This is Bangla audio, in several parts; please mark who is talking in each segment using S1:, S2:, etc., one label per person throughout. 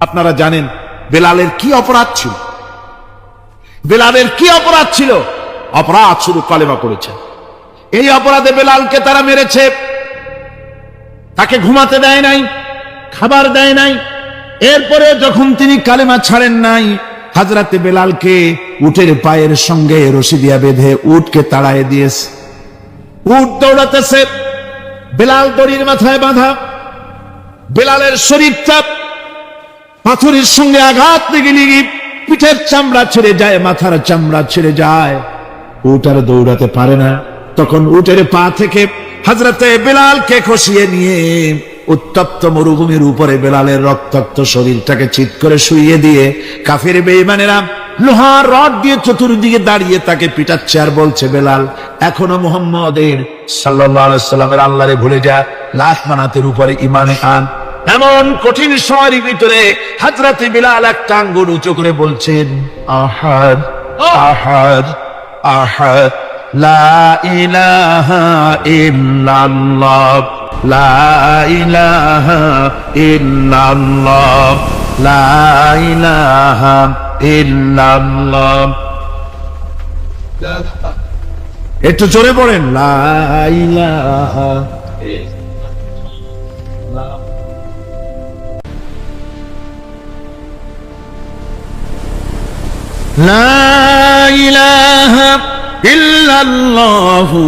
S1: আপনারা জানেন বেলালের কি অপরাধ ছিল? বেলালের কি অপরাধ ছিল? অপরাধ শুধু কলেমা পড়েছে। এই অপরাধে বেলালকে তারা মেরেছে, তাকে ঘুমাতে দেয় নাই, খাবার দেয় নাই। এরপরে যখন তিনি কালেমা ছাড়েন নাই, হযরতে বেলালকে উটের পায়ের সঙ্গে রশি দিয়া বেঁধে উটকে তাড়ায় দিয়েছে। উট দৌড়াতেছে, বেলাল দড়ির মাথায় বাঁধা। বেলালের শরীরটা পাথরের সঙ্গে আঘাত লেগে লেগে পিঠের চামড়া ছেড়ে যায়, মাথার চামড়া ছেড়ে যায়। উট আর দৌড়াতে পারে না। তখন উটের পা থেকে হযরতে বেলালকে খসিয়ে নিয়ে উত্তপ্ত মরুভূমির উপরে বেলালের রক্তাক্ত শরীরটাকে চিৎ করে শুইয়ে দিয়ে কাফের বেঈমানেরা লোহার রড দিয়ে চতুর্দিকে দাঁড়িয়ে তাকে পিটাচ্ছে আর বলছে, বেলাল এখনো মুহাম্মদের সাল্লাল্লাহু আলাইহি সাল্লামের আল্লাহরে ভুলে যা, লাশ মানাতের উপরে ঈমানে আন। এমন কঠিন সময়ের ভিতরে হযরতে বেলাল একটা আঙ্গুল উঁচু করে বলছেন, আহাদ আহাদ আহাদ, লা ইলাহা ইল্লাল্লাহ, লা ইলাহা ইল্লাল্লাহ, লা ইলাহা ইল্লাল্লাহ। একটু জোরে পড়েন, লা ইলাহা ইল্লাল্লাহ। লা ইলাহা ইল্লাল্লাহু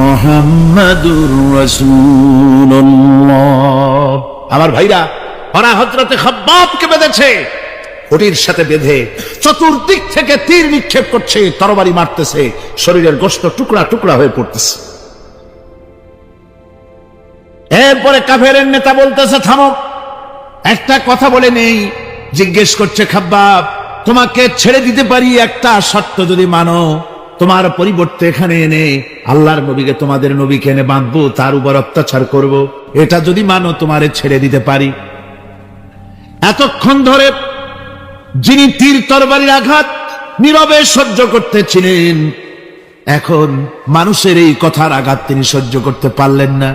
S1: মুহাম্মাদুর রাসূলুল্লাহ। আমার ভাইরা, ওরা হযরতে খাব্বাবকে বেঁধেছে, ওটির সাথে বেঁধে চতুর্দিক থেকে তীর নিক্ষেপ করছে, তরবারি মারতেছে, শরীরের গোশত টুকরা টুকরা হয়ে পড়তেছে। এরপরে কাফেরের নেতা বলতেছে, থামো, একটা কথা বলে নেই। জিজ্ঞেস করছে, খাব্বাব তোমাকে ছেড়ে দিতে পারি একটা শর্ত যদি মানো, তোমার পরিবর্তে এখানে এনে আল্লাহর নবীকে, তোমাদের নবীকে এনে বাঁধবো, তার উপর অত্যাচার করব, এটা যদি মানো তোমারে ছেড়ে দিতে পারি। এতক্ষণ ধরে যিনি তীর তরবারির আঘাত নীরবে সহ্য করতেছিলেন, এখন মানুষের এই কথার আঘাত তিনি সহ্য করতে পারলেন না।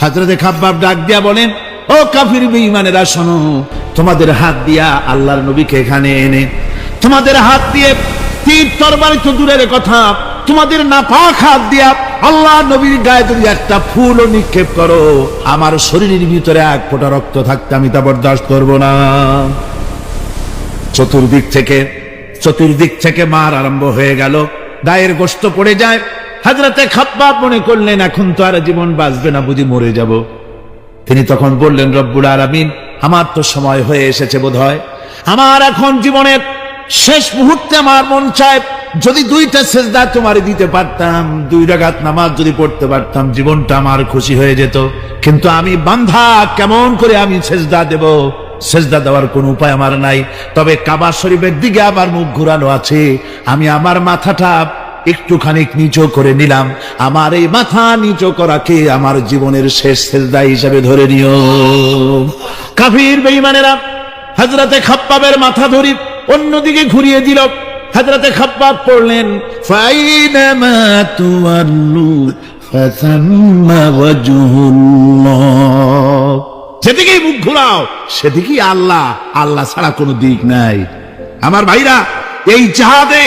S1: হযরতে খাব্বাব ডাক দিয়া বলেন, ও কাফির বেঈমানেরা শোনো, তোমাদের হাত দিয়া আল্লাহর নবীকে এখানে এনে, তোমাদের হাত দিয়ে তীর তরবারি তো দূরের কথা, তোমাদের নাপাক হাত দিয়া আল্লাহ নবীর গায়ে যদি একটা ফুলও নিক্ষেপ করো, আমার শরীরের ভিতরে এক ফোঁটা রক্ত থাকতে আমি তা বরদাস্ত করব না। চতুর্দিক থেকে মার আরম্ভ হয়ে গেল, গায়ের গোশত পড়ে যায়। হযরতে খাব্বাব মনে করলেন এখন তো আর জীবন বাঁচবে না, বুঝি মরে যাব। তিনি তখন বললেন, রব্বুল আলামিন, আমার তো সময় হয়ে এসেছে বোধহয়, আমার এখন জীবনের শেষ মুহূর্তে আমার মন চায় যদি দুইটা সেজদা তোমারে দিতে পারতাম, 2 রাকাত নামাজ যদি পড়তে পারতাম, জীবনটা আমার খুশি হয়ে যেত। কিন্তু আমি বান্ধা, কেমন করে আমি সেজদা দেব? সেজদা দেওয়ার কোন উপায় আমার নাই। তবে কাবা শরীফের দিকে আমার মুখ ঘুরানো আছে, আমি আমার মাথাটা একটুখানি নিচু করে নিলাম। আমার এই মাথা নিচু করাকে আমার জীবনের শেষ সেজদা হিসাবে ধরে নিও। কাফির বেঈমানেরা হযরতে খাব্বাবের মাথা ধরি অন্যদিকে ঘুরিয়ে দিল। হযরতে খাব্বাব পড়লেন, ফাইনামা তুওয়াল্লু ফাসাম্মা ওয়াজহুল্লাহ, যেদিকেই মুখ ঘুরাও সেদিকেই আল্লাহ, আল্লাহ ছাড়া কোনো দিক নাই। আমার ভাইরা, এই জিহাদে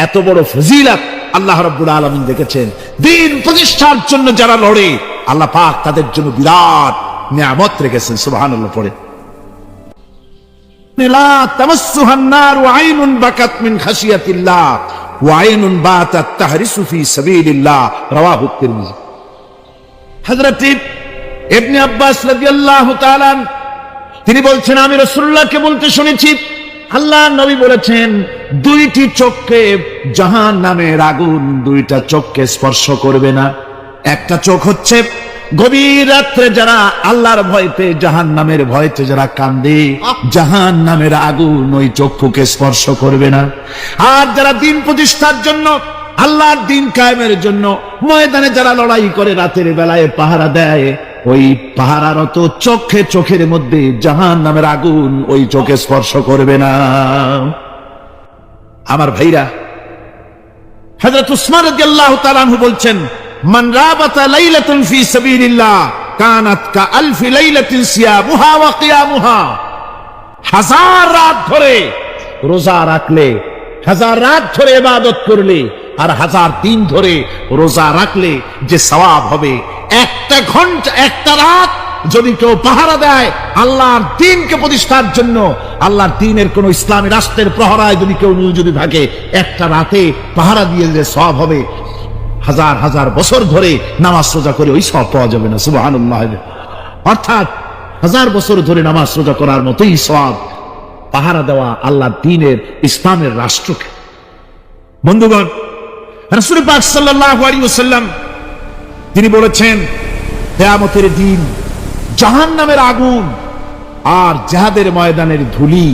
S1: এত বড় ফজিলত আল্লাহ রাব্বুল আলামিন দেখেছেন। দ্বীন প্রতিষ্ঠার জন্য যারা লড়ে, আল্লাহ পাক তাদের জন্য বিরাট নিয়ামত রেখেছেন। সুবহানাল্লাহ পড়ে, লা তামাসসুহান নার আইনুন বাকাত মিন খাশিয়াতিল্লাহ ওয়া আইনুন বাতাত তাহরিসু ফি সাবিলিল্লাহ, রাওয়াহু তিরমিজি। হযরত ইবনে আব্বাস রাদিয়াল্লাহু তাআলা তিনি বলছেন, আমি রাসূলুল্লাহকে বলতে শুনেছি, আল্লাহর নবী বলেছেন, 2টি চোখকে জাহান্নামের আগুন 2টা চোখকে স্পর্শ করবে না। একটা চোখ হচ্ছে গভীর রাত্রে যারা আল্লাহর ভয়তে, জাহান্নামের ভয়তে যারা কান্দে, জাহান্নামের আগুন ওই চক্ষুকে স্পর্শ করবে না। আর যারা দ্বীন প্রতিষ্ঠার জন্য, আল্লাহর দ্বীন কায়েমের জন্য ময়দানে যারা লড়াই করে, রাতের বেলায় পাহারা দেয়, ওই পাহারারত চোখের মধ্যে জাহান্নামের আগুন ওই চোখে স্পর্শ করবে না। আমার ভাইরা, হযরত উসমান রাদিয়াল্লাহু তাআলা আনহু বলছেন, মান রাবাতা লাইলাতান ফি সাবিলিল্লাহ কানাত কা আলফি লাইলাতিন সিয়ামুহা ওয়া কিয়ামুহা। হাজার রাত ধরে রোজা রাখলে, হাজার রাত ধরে ইবাদত করলে, আর হাজার দিন ধরে রোজা রাখলে যে সওয়াব হবে, একটা ঘন্টা একটা রাত যদি কেউ পাহারা দেয় আল্লাহর দ্বীনকে প্রতিষ্ঠার জন্য, আল্লাহর দ্বীনের কোন ইসলামী রাষ্ট্রের প্রহরায় যদি কেউ যদি থাকে, একটা রাতে পাহারা দিয়ে যে সওয়াব হবে, হাজার হাজার বছর ধরে নামাজ রোজা করে ওই সওয়াব পাওয়া যাবে না। সুবহানাল্লাহ। অর্থাৎ হাজার বছর ধরে নামাজ রোজা করার মতোই সওয়াব পাহারা দেওয়া আল্লাহর দ্বীনের ইসলামের রাষ্ট্রকে। বন্ধুগণ, রাসূল পাক সাল্লাল্লাহু আলাইহি ওয়াসাল্লাম তিনি বলেছেন, কিয়ামতের দিন জাহান্নামের আগুন আর জিহাদের ময়দানের ধুলি,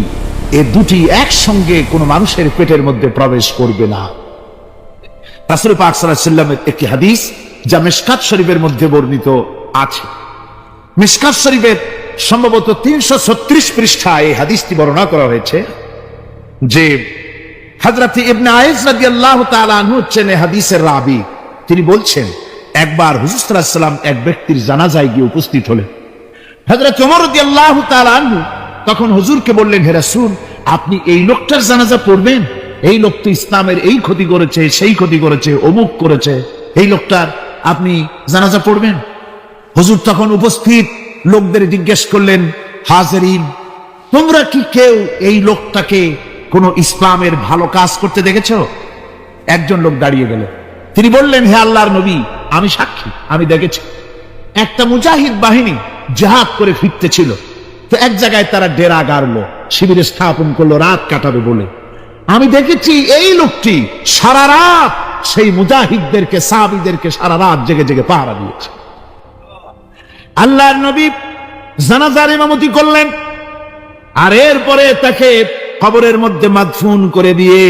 S1: এ দুটি একসঙ্গে কোন মানুষের পেটের মধ্যে প্রবেশ করবে না। রাসূল পাক সাল্লাল্লাহু আলাইহি ওয়াসাল্লামের একটি হাদিস যা মিশকাত শরীফের মধ্যে বর্ণিত আছে। মিশকাত শরীফের সম্ভবত 336 পৃষ্ঠায় এই হাদিসটি বর্ণনা করা হয়েছে যে হযরত ইবনে আয়েশ রাদিয়াল্লাহু তাআলা আনহু হচ্ছেন এই হাদিসের রাবী। তিনি বলছেন, একবার হুজুর সাল্লাল্লাহু আলাইহি ওয়াসাল্লাম এক ব্যক্তির জানাজায় গিয়ে উপস্থিত হলেন। হযরত ওমর রাদিয়াল্লাহু তাআলা আনহু তখন হুজুরকে বললেন, হে রাসূল, আপনি এই লোকটার জানাজা পড়বেন? এই লোক তো ইসলামের এই ক্ষতি করেছে, সেই ক্ষতি করেছে, অমুক করেছে, এই লোকটার আপনি জানাজা পড়বেন? হুজুর তখন উপস্থিত লোকদের জিজ্ঞেস করলেন, হাজিরিন, তোমরা কি কেউ এই লোকটাকে কোন ইসলামের ভালো কাজ করতে দেখেছো? একজন লোক দাঁড়িয়ে গেল। তিনি বললেন, হে আল্লাহর নবী, আমি সাক্ষী, আমি দেখেছি। একটা মুজাহিদ বাহিনী জিহাদ করে ফিরতে ছিল, তো এক জায়গায় তারা ডেরা গাড়লো, শিবিরে স্থাপন করলো রাত কাটাবে বলে। আমি দেখেছি এই লোকটি সারা রাত সেই মুজাহিদদেরকে, সাহাবীদেরকে সারা রাত জেগে জেগে পাহারা দিয়েছে। আল্লাহর নবী জানাজার ইমামতি করলেন, আর এরপরে তাকে কবরের মধ্যে মাদফুন করে দিয়ে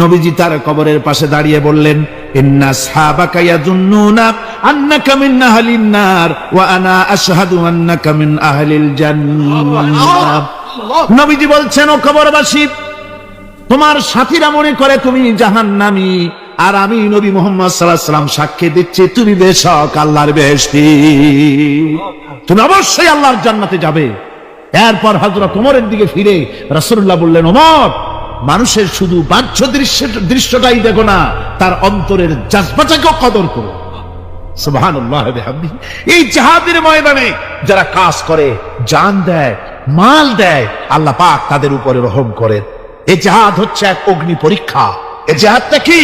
S1: নবীজি তার কবরের পাশে দাঁড়িয়ে বললেন, ইন্না আসহাবাকা ইয়াযুন্নুনা আন্নাকা মিন আহলিন নার ওয়া আনা আশহাদু আন্নাকা মিন আহলিল জান্নাহ। নবীজি বলছেন, ও কবরবাসী, তোমার সাথীরা মনে করে তুমি জাহান্নামী, আর আমি নবী মুহাম্মদ সাল্লাল্লাহু আলাইহি ওয়াসাল্লাম সাক্ষী দিচ্ছি তুমি বেশক আল্লাহর বেহেশতি, তুমি অবশ্যই আল্লাহর জান্নাতে যাবে। এরপর হযরত ওমরের দিকে ফিরে রাসূলুল্লাহ বললেন, ওমর, মানুষের শুধু বাহ্য দৃশ্যটাই দেখো না, তার অন্তরের জজবাটাকেও কদর করো। সুবহানাল্লাহ ওয়া বিহামদিহি। এই জিহাদের ময়দানে যারা কাজ করে, জান দেয়, মাল দেয়, আল্লাহ পাক তাদের উপরে রহম করেন। এই জিহাদ হচ্ছে এক অগ্নি পরীক্ষা। এই জিহাদটা কি?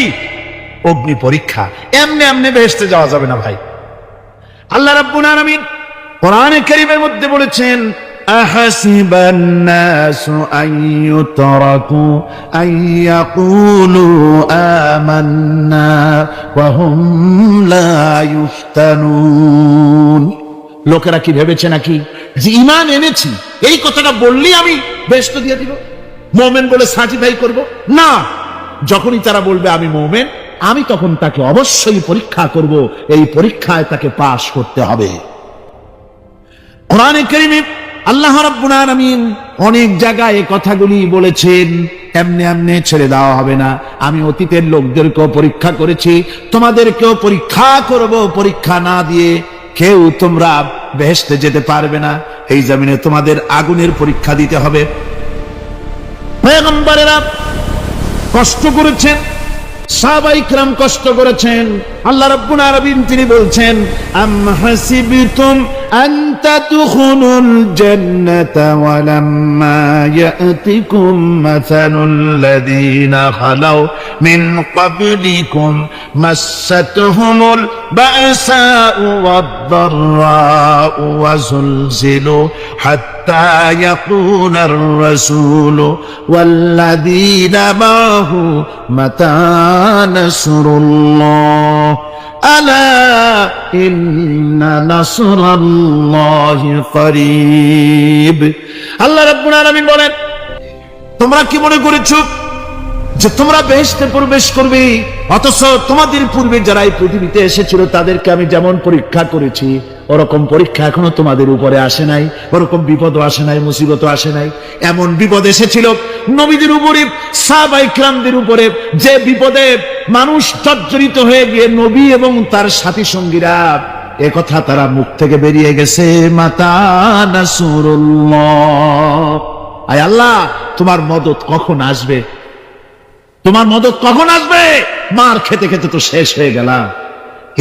S1: অগ্নি পরীক্ষা। এমনি এমনি বেহেশতে যাওয়া যাবে না ভাই। আল্লাহ রাব্বুল আলামিন কোরআনে কারীমের মধ্যে বলেছেন, আহাসিবান নাসু আন ইউতরাকু আন ইয়াকুলু আমান্না ওয়া হুম লা ইফতানুন। লোকেরা কি ভেবেছে নাকি যে ঈমান এনেছি এই কথাটা বললেই আমি বেহেশত দিয়ে দিব, মুমিন বলে সার্টিফাই করব? না, যখনই তারা বলবে আমি মুমিন, আমি তখন তাকে অবশ্যই পরীক্ষা করব। এই পরীক্ষায় তাকে পাশ করতে হবে। কোরআনে কারীমে আল্লাহ রাব্বুল আলামিন অনেক জায়গায় এই কথাগুলি বলেছেন। এমনি এমনি ছেড়ে দেওয়া হবে না। আমি অতীতের লোকদেরকেও পরীক্ষা করেছি, তোমাদেরকেও পরীক্ষা করব। পরীক্ষা না দিয়ে কেউ তোমরা বেহেশতে যেতে পারবে না। এই জমিনে তোমাদের আগুনের পরীক্ষা দিতে হবে। পয়গম্বরেরা কষ্ট করেছেন, সাহাবায়ে কিরাম কষ্ট করেছেন। আল্লাহ রাব্বুল আলামিন তিনি বলছেন, আম হাসিবতুম আন তাদখুলুল জান্নাতা ওয়া লাম্মা ইয়াতিকুম মাসালুল লাযীনা খালাউ মিন ক্বাবলিকুম মাসাতহুমুল বা'সাউ ওয়াদ-দাররাউ ওয়া যুলজিলু হাত্তা ইয়াকুলার রাসূলু ওয়াল্লাযীনা মা'হু মাতা নাসরুল্লাহ আলা ইন্না নাসরাল্লাহি করিব। আল্লাহ রাব্বুল আলামিন বলেন, তোমরা কি মনে করেছো যে তোমরা বেহেশতে প্রবেশ করবে, অথচ তোমাদের পূর্বে যারা এই পৃথিবীতে এসেছিল তাদেরকে আমি যেমন পরীক্ষা করেছি ওরকম পরীক্ষা এখনো তোমাদের উপরে আসে নাই, ওরকম বিপদও আসে নাই, মুসিবতও আসে নাই। এমন বিপদ এসেছিল নবীদের উপরে, সাহাবায়ে কিরামদের উপরে, যে বিপদে মানুষ জর্জরিত হয়ে গিয়ে নবী এবং তার সাথী সঙ্গীরা এ কথা তারা মুখ থেকে বেরিয়ে গেছে, মাতা নাসরুল্লাহ, আয় আল্লাহ, তোমার মদত কখন আসবে? তোমার মদত কখন আসবে? মার খেতে খেতে তো শেষ হয়ে গেলাম।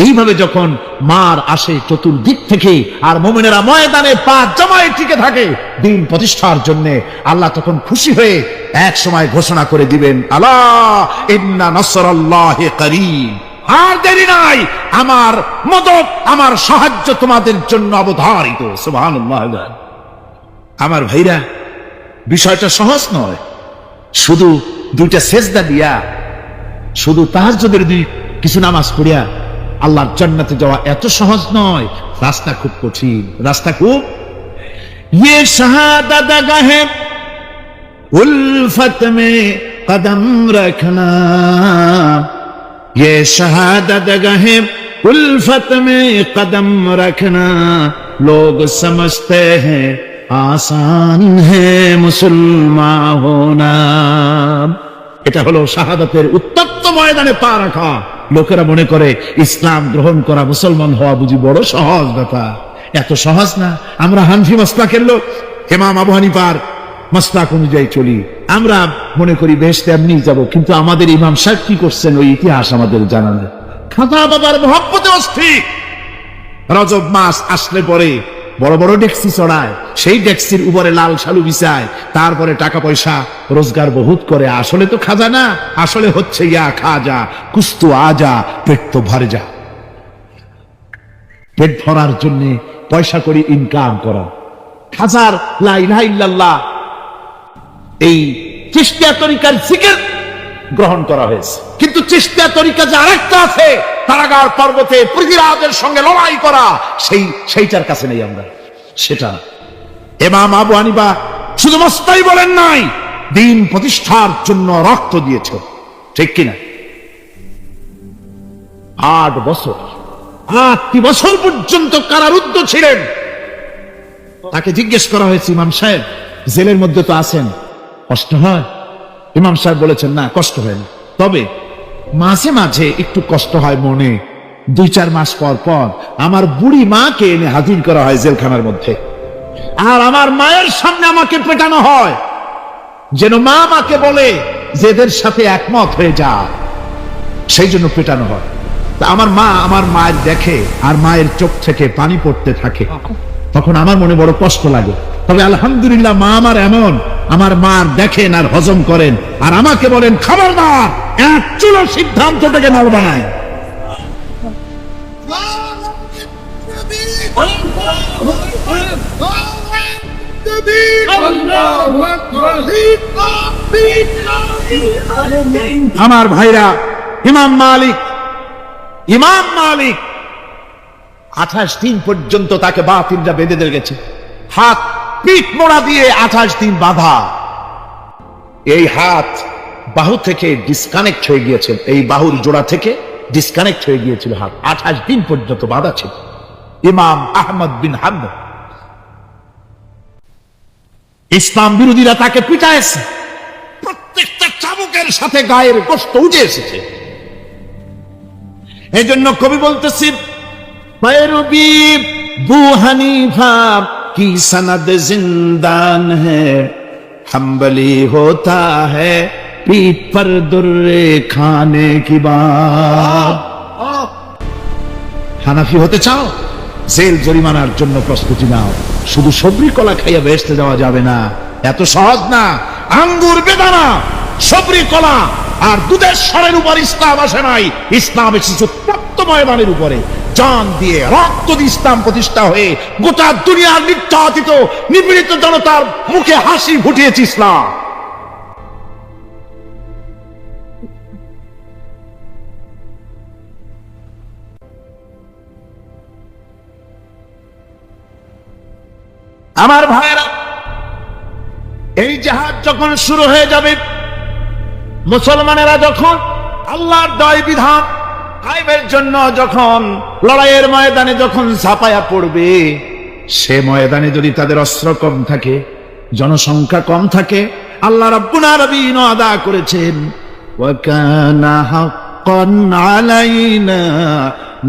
S1: এইভাবে যখন মার আসে চতুর্দিক থেকে, আর মুমিনেরা ময়দানে পা জমায়ে টিকে থাকে দিন প্রতিষ্ঠার জন্য, আল্লাহ তখন খুশি হয়ে এক সময় ঘোষণা করে দিবেন, আলা ইন্না নাসরাল্লাহি করিব, আর দেরি নাই, আমার মদত, আমার সাহায্য তোমাদের জন্য অবধারিত। সুবহানাল্লাহ। আমার ভাইরা, বিষয়টা সহজ নয়। শুধু দুইটা সেজদা দিয়া, শুধু তাহাজ্জুদের কিছু নামাজ পড়িয়া আল্লাহর জান্নাতে যাওয়া এত সহজ নয়। রাস্তা খুব কঠিন, রাস্তা খুব। ये शहादत गाहे उल्फत में कदम रखना, ये शहादत गाहे उल्फत में कदम रखना, लोग समझते हैं आसान है मुसलमान होना। এটা হলো শাহাদাতের উত্তপ্ত ময়দানে পা রাখা। লোকেরা মনে করে ইসলাম গ্রহণ করা, মুসলমান হওয়া বুঝি বড় সহজ ব্যাপার। এত সহজ না। আমরা হানফি মাসলাকের লোক, ইমাম আবু হানিফার মাসলাক অনুযায়ী চলি। আমরা মনে করি বেহেশতে এমনি যাব, কিন্তু আমাদের ইমাম সাহেব কি করছেন ওই ইতিহাস আমাদের জানা নেই। খাজা বাবার মহব্বতে অস্থির। রজব মাস আসলে পরে বড় বড় ডেক্সি চড়ায়, সেই ডেক্সির উপরে লাল শালু বিছায়, তারপরে টাকা পয়সা রোজগার বহুত করে। আসলে তো খাজা না, আসলে হচ্ছে ইয়া খাজা কুস্তু আজা, পেট তো ভরে যা। পেট ভরার জন্য পয়সা করে ইনকাম করা। খাজার লা ইলাহা ইল্লাল্লাহ, এই চিশতিয়া তরিকার জিকির গ্রহণ করা হয়েছে, কিন্তু চিশতিয়া তরিকা যে আরেকটা আছে, তারাগার পর্বতে পৃথিবীরাজের সঙ্গে লড়াই করা, সেইটার কাছে নেই আমরা। সেটা ইমাম আবু হানিফা শুধু মস্তাই বলেন নাই, দিন প্রতিষ্ঠার জন্য রক্ত দিয়েছে, ঠিক কিনা? 8 বছর, 8টি বছর পর্যন্ত কারারুদ্ধ ছিলেন। তাকে জিজ্ঞেস করা হয়েছে, ইমাম সাহেব জেলের মধ্যে তো আছেন, কষ্ট হয়? ইমাম সাহেব বলেছেন, না কষ্ট হয় না, তবে মাঝে মাঝে একটু কষ্ট হয় মনে। 2-4 মাস পর পর আমার বুড়ি মাকে এনে হাজির করা হয় জেলখানার মধ্যে, আর আমার মায়ের সামনে আমাকে পেটানো হয়, যেন মা আমাকে বলে যে এদের সাথে একমত হয়ে যা, সেই জন্য পেটানো হয়। আমার মা আমার মায়ের দেখে, আর মায়ের চোখ থেকে পানি পড়তে থাকে, তখন আমার মনে বড় কষ্ট লাগে। তবে আলহামদুলিল্লাহ, মা আমার এমন, আমার মার দেখেন আর হজম করেন, আর আমাকে বলেন খবরদার এক চুলো সিদ্ধান্ত থেকে নড়বা না। আমার ভাইরা, ইমাম মালিক 28 দিন পর্যন্ত তাকে বাতিলরা বেঁধে দিয়ে গেছে, হাত পিঠ মোড়া দিয়ে 28 দিন বাঁধা। এই হাত বাহু থেকে ডিসকানেক্ট হয়ে গিয়েছে, এই বাহুর জোড়া থেকে ডিসকানেক্ট হয়ে গিয়েছিল হাত, 28 দিন পর্যন্ত বাঁধা ছিল। ইমাম আহমদ বিন হাম্বল, ইসলাম বিরোধীরা তাকে পিটাইছে, প্রত্যেকটা চাবুকের সাথে গায়ের গোশত উঠে এসেছে। এই জন্য কবি বলতেছি, पैरवी बू हनीफा की सनद जिंदान है, हम्बली होता है पीठ पर दुर्रे खाने की बात। হানাফি হতে চাও? জেল জরিমানার জন্য প্রস্তুতি নাও। শুধু সবরি কলা খাইয়া বেহেশতে যাওয়া যাবে না, এত সহজ না। আঙ্গুর, বেদানা, সবরি কলা আর দুধের স্বরের উপর ইসলাম আসে নাই। ইসলাম এসেছে তপ্ত ময়দানের উপরে, জান দিয়ে রক্ত দিয়ে ইসলাম প্রতিষ্ঠা হয়ে গোটা দুনিয়ার নির্যাতিত নিপীড়িত জনতার মুখে হাসি ফুটিয়েছে ইসলাম। আমার ভাইয়েরা, এই জাহাজ যখন শুরু হয়ে যাবে, মুসলমানেরা যখন আল্লাহর দয় বিধান কায়েমের জন্য যখন লড়াইয়ের ময়দানে যখন ঝাঁপায়া পড়বে, সে ময়দানে যদি তাদের অস্ত্র কম থাকে, জনসংখ্যা কম থাকে, আল্লাহ রাব্বুল আলামিন ওয়াদা করেছেন, ওয়া কানা হাক্কান আলাইনা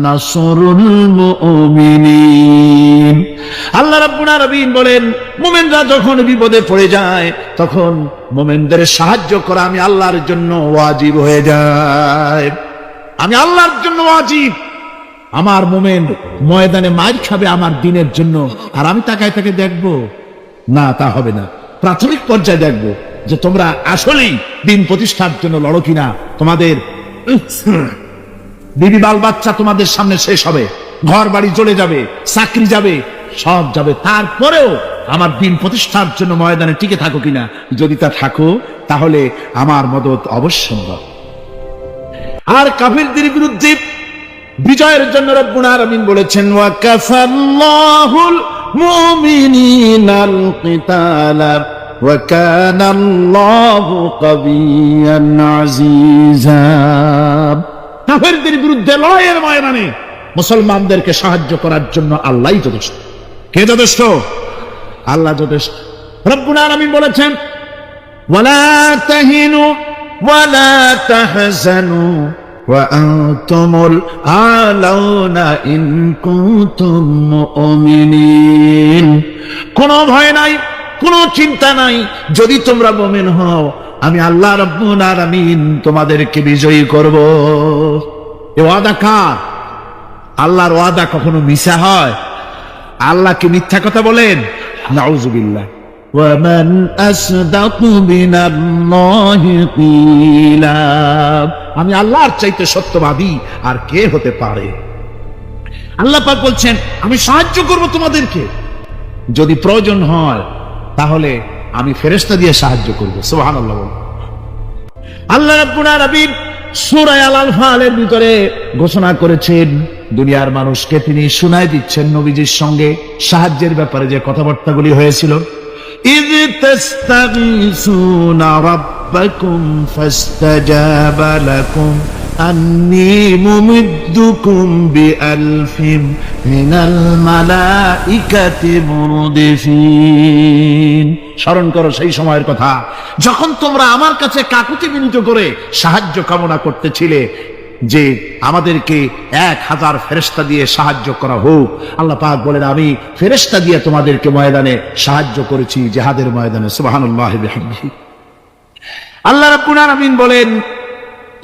S1: নাসরুল মুমিনিন। আল্লাহ রাব্বুল আলামিন বলেন, মুমিনরা যখন বিপদে পড়ে যায় তখন মুমিনদের সাহায্য করা আমি আল্লাহর জন্য ওয়াজিব হয়ে যায়। আমি আল্লাহর জন্য ওয়াজিব। আমার মুমিন ময়দানে মার খাবে আমার দিনের জন্য, আর আমি তাকায় তাকে দেখবো না? তা হবে না। প্রাথমিক পর্যায়ে দেখবো যে তোমরা আসলেই দিন প্রতিষ্ঠার জন্য লড়ো কিনা। তোমাদের বিবি বাল বাচ্চা তোমাদের সামনে শেষ হবে, ঘর বাড়ি চলে যাবে, চাকরি যাবে, সব যাবে, তারপরেও আমার দিন প্রতিষ্ঠার জন্য ময়দানে টিকে থাকো কিনা। যদি তা থাকো তাহলে আমার মদত অবশ্যম্ভব। আর কাফিরদের বিরুদ্ধে বিজয়ের জন্য রব্বুল আলামিন বলেছেন, ওয়া কাফাল্লাহুল মুমিনিনাল কিতালা ওয়া কানাল্লাহু কাবিয়্যান আজিজা। কাফেরদের বিরুদ্ধে লড়াইয়ের ময়দানে মুসলমানদেরকে সাহায্য করার জন্য আল্লাহই যথেষ্ট। কে যথেষ্ট? আল্লাহ যথেষ্ট। রব্বুল আলামিন বলেছেন, ওয়ালা তাহিনু ওয়ালা তাহজানু ওয়া আনতুমুল আলাউনা ইন কুনতুম মুমিনিন। কোনো ভয় নাই, কোনো চিন্তা নাই, যদি তোমরা মুমিন হও আমি আল্লাহ রাব্বুল আলামিন তোমাদেরকে বিজয়ী করব। এ ওয়াদা কার? আল্লাহর ওয়াদা কখনো মিথ্যা হয়? আল্লাহ কি মিথ্যা কথা বলেন? নাউযুবিল্লাহ। ওয়া মান আসদাকু মিনাল্লাহি কিলা। আমি আল্লাহর চাইতে সত্যবাদী আর কে হতে পারে? আল্লাহ পাক বলছেন, আমি সাহায্য করব তোমাদেরকে, যদি প্রয়োজন হয় তাহলে আমি ফেরেশতা দিয়ে সাহায্য করব। সুবহানাল্লাহ। আল্লাহ রাব্বুল আলামিন সূরা আল-আনফালের ভিতরে ঘোষণা করেছেন, দুনিয়ার মানুষকে তিনি শুনায় দিচ্ছেন নবীজির সঙ্গে সাহায্যের ব্যাপারে যে কথাবার্তাগুলি হয়েছিল। ইয তাস্তাগীসুনা রাব্বাকুম ফাস্তাজাবা লাকুম আন্নী মুমিদ্দুকুম বিআলফিন মিনাল মালাইকাতি মুরদিফিন। স্মরণ করো সেই সময়ের কথা যখন তোমরা আমার কাছে কাকুতি বিনীত করে সাহায্য কামনা করতেছিলে যে আমাদেরকে 1000 ফেরেশতা দিয়ে সাহায্য করা হোক। আল্লাহ পাক বলেন, আমি ফেরেশতা দিয়ে তোমাদেরকে ময়দানে সাহায্য করেছি, জিহাদের ময়দানে। সুবহানাল্লাহি ওয়া বিহামদিহি। আল্লাহ রাব্বুল আলামিন বলেন,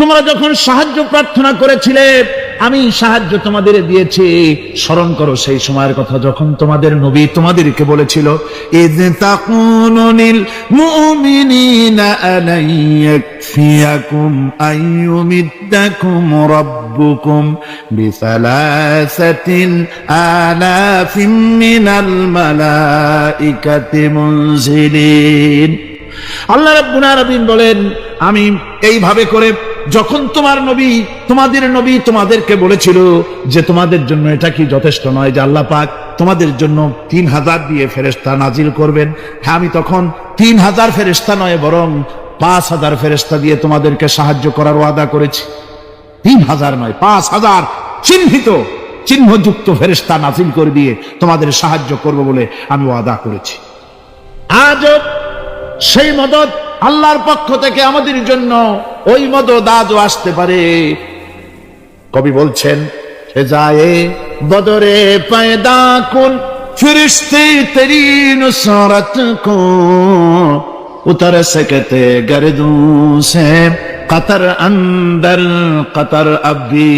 S1: তোমরা যখন সাহায্য প্রার্থনা করেছিলে আমি সাহায্য তোমাদের দিয়েছি। স্মরণ করো সেই সময়ের কথা যখন তোমাদের নবী তোমাদেরকে বলেছিল, ইয তাকুনু লিল মুমিনিনা আলাই ইয়াকফিয়াকুম আইয়ুমিদ্দাকুম রাব্বুকুম বিসালাসাতিন আলাফিন মিনাল মালাইকাতি মুনজিলিন। আল্লাহ রাব্বুল আলামিন বলেন, আমি এইভাবে করে যখন তোমাদের নবী তোমাদেরকে বলেছিল যে তোমাদের জন্য এটা কি যথেষ্ট নয় যে আল্লাহ পাক তোমাদের জন্য 3000 দিয়ে ফেরেশতা নাজিল করবেন? হ্যাঁ, আমি তখন 3000 ফেরেশতা নয় বরং 5000 ফেরেশতা দিয়ে তোমাদেরকে সাহায্য করার ওয়াদা করেছি। 3000 নয়, 5000 চিহ্নযুক্ত ফেরেশতা নাজিল করে দিয়ে তোমাদের সাহায্য করব বলে আমি ওয়াদা করেছি। আজও সেই মদদ আল্লাহর পক্ষ থেকে আমাদের জন্য ওই মদদ আজও আসতে পারে। কবি বলছেন, ফেজায়ে বদরে পয়দা কুন ফিরিস্তে তেরি নুসরত কো উতর सकते गर्दों से कतर अंदर कतर अभी।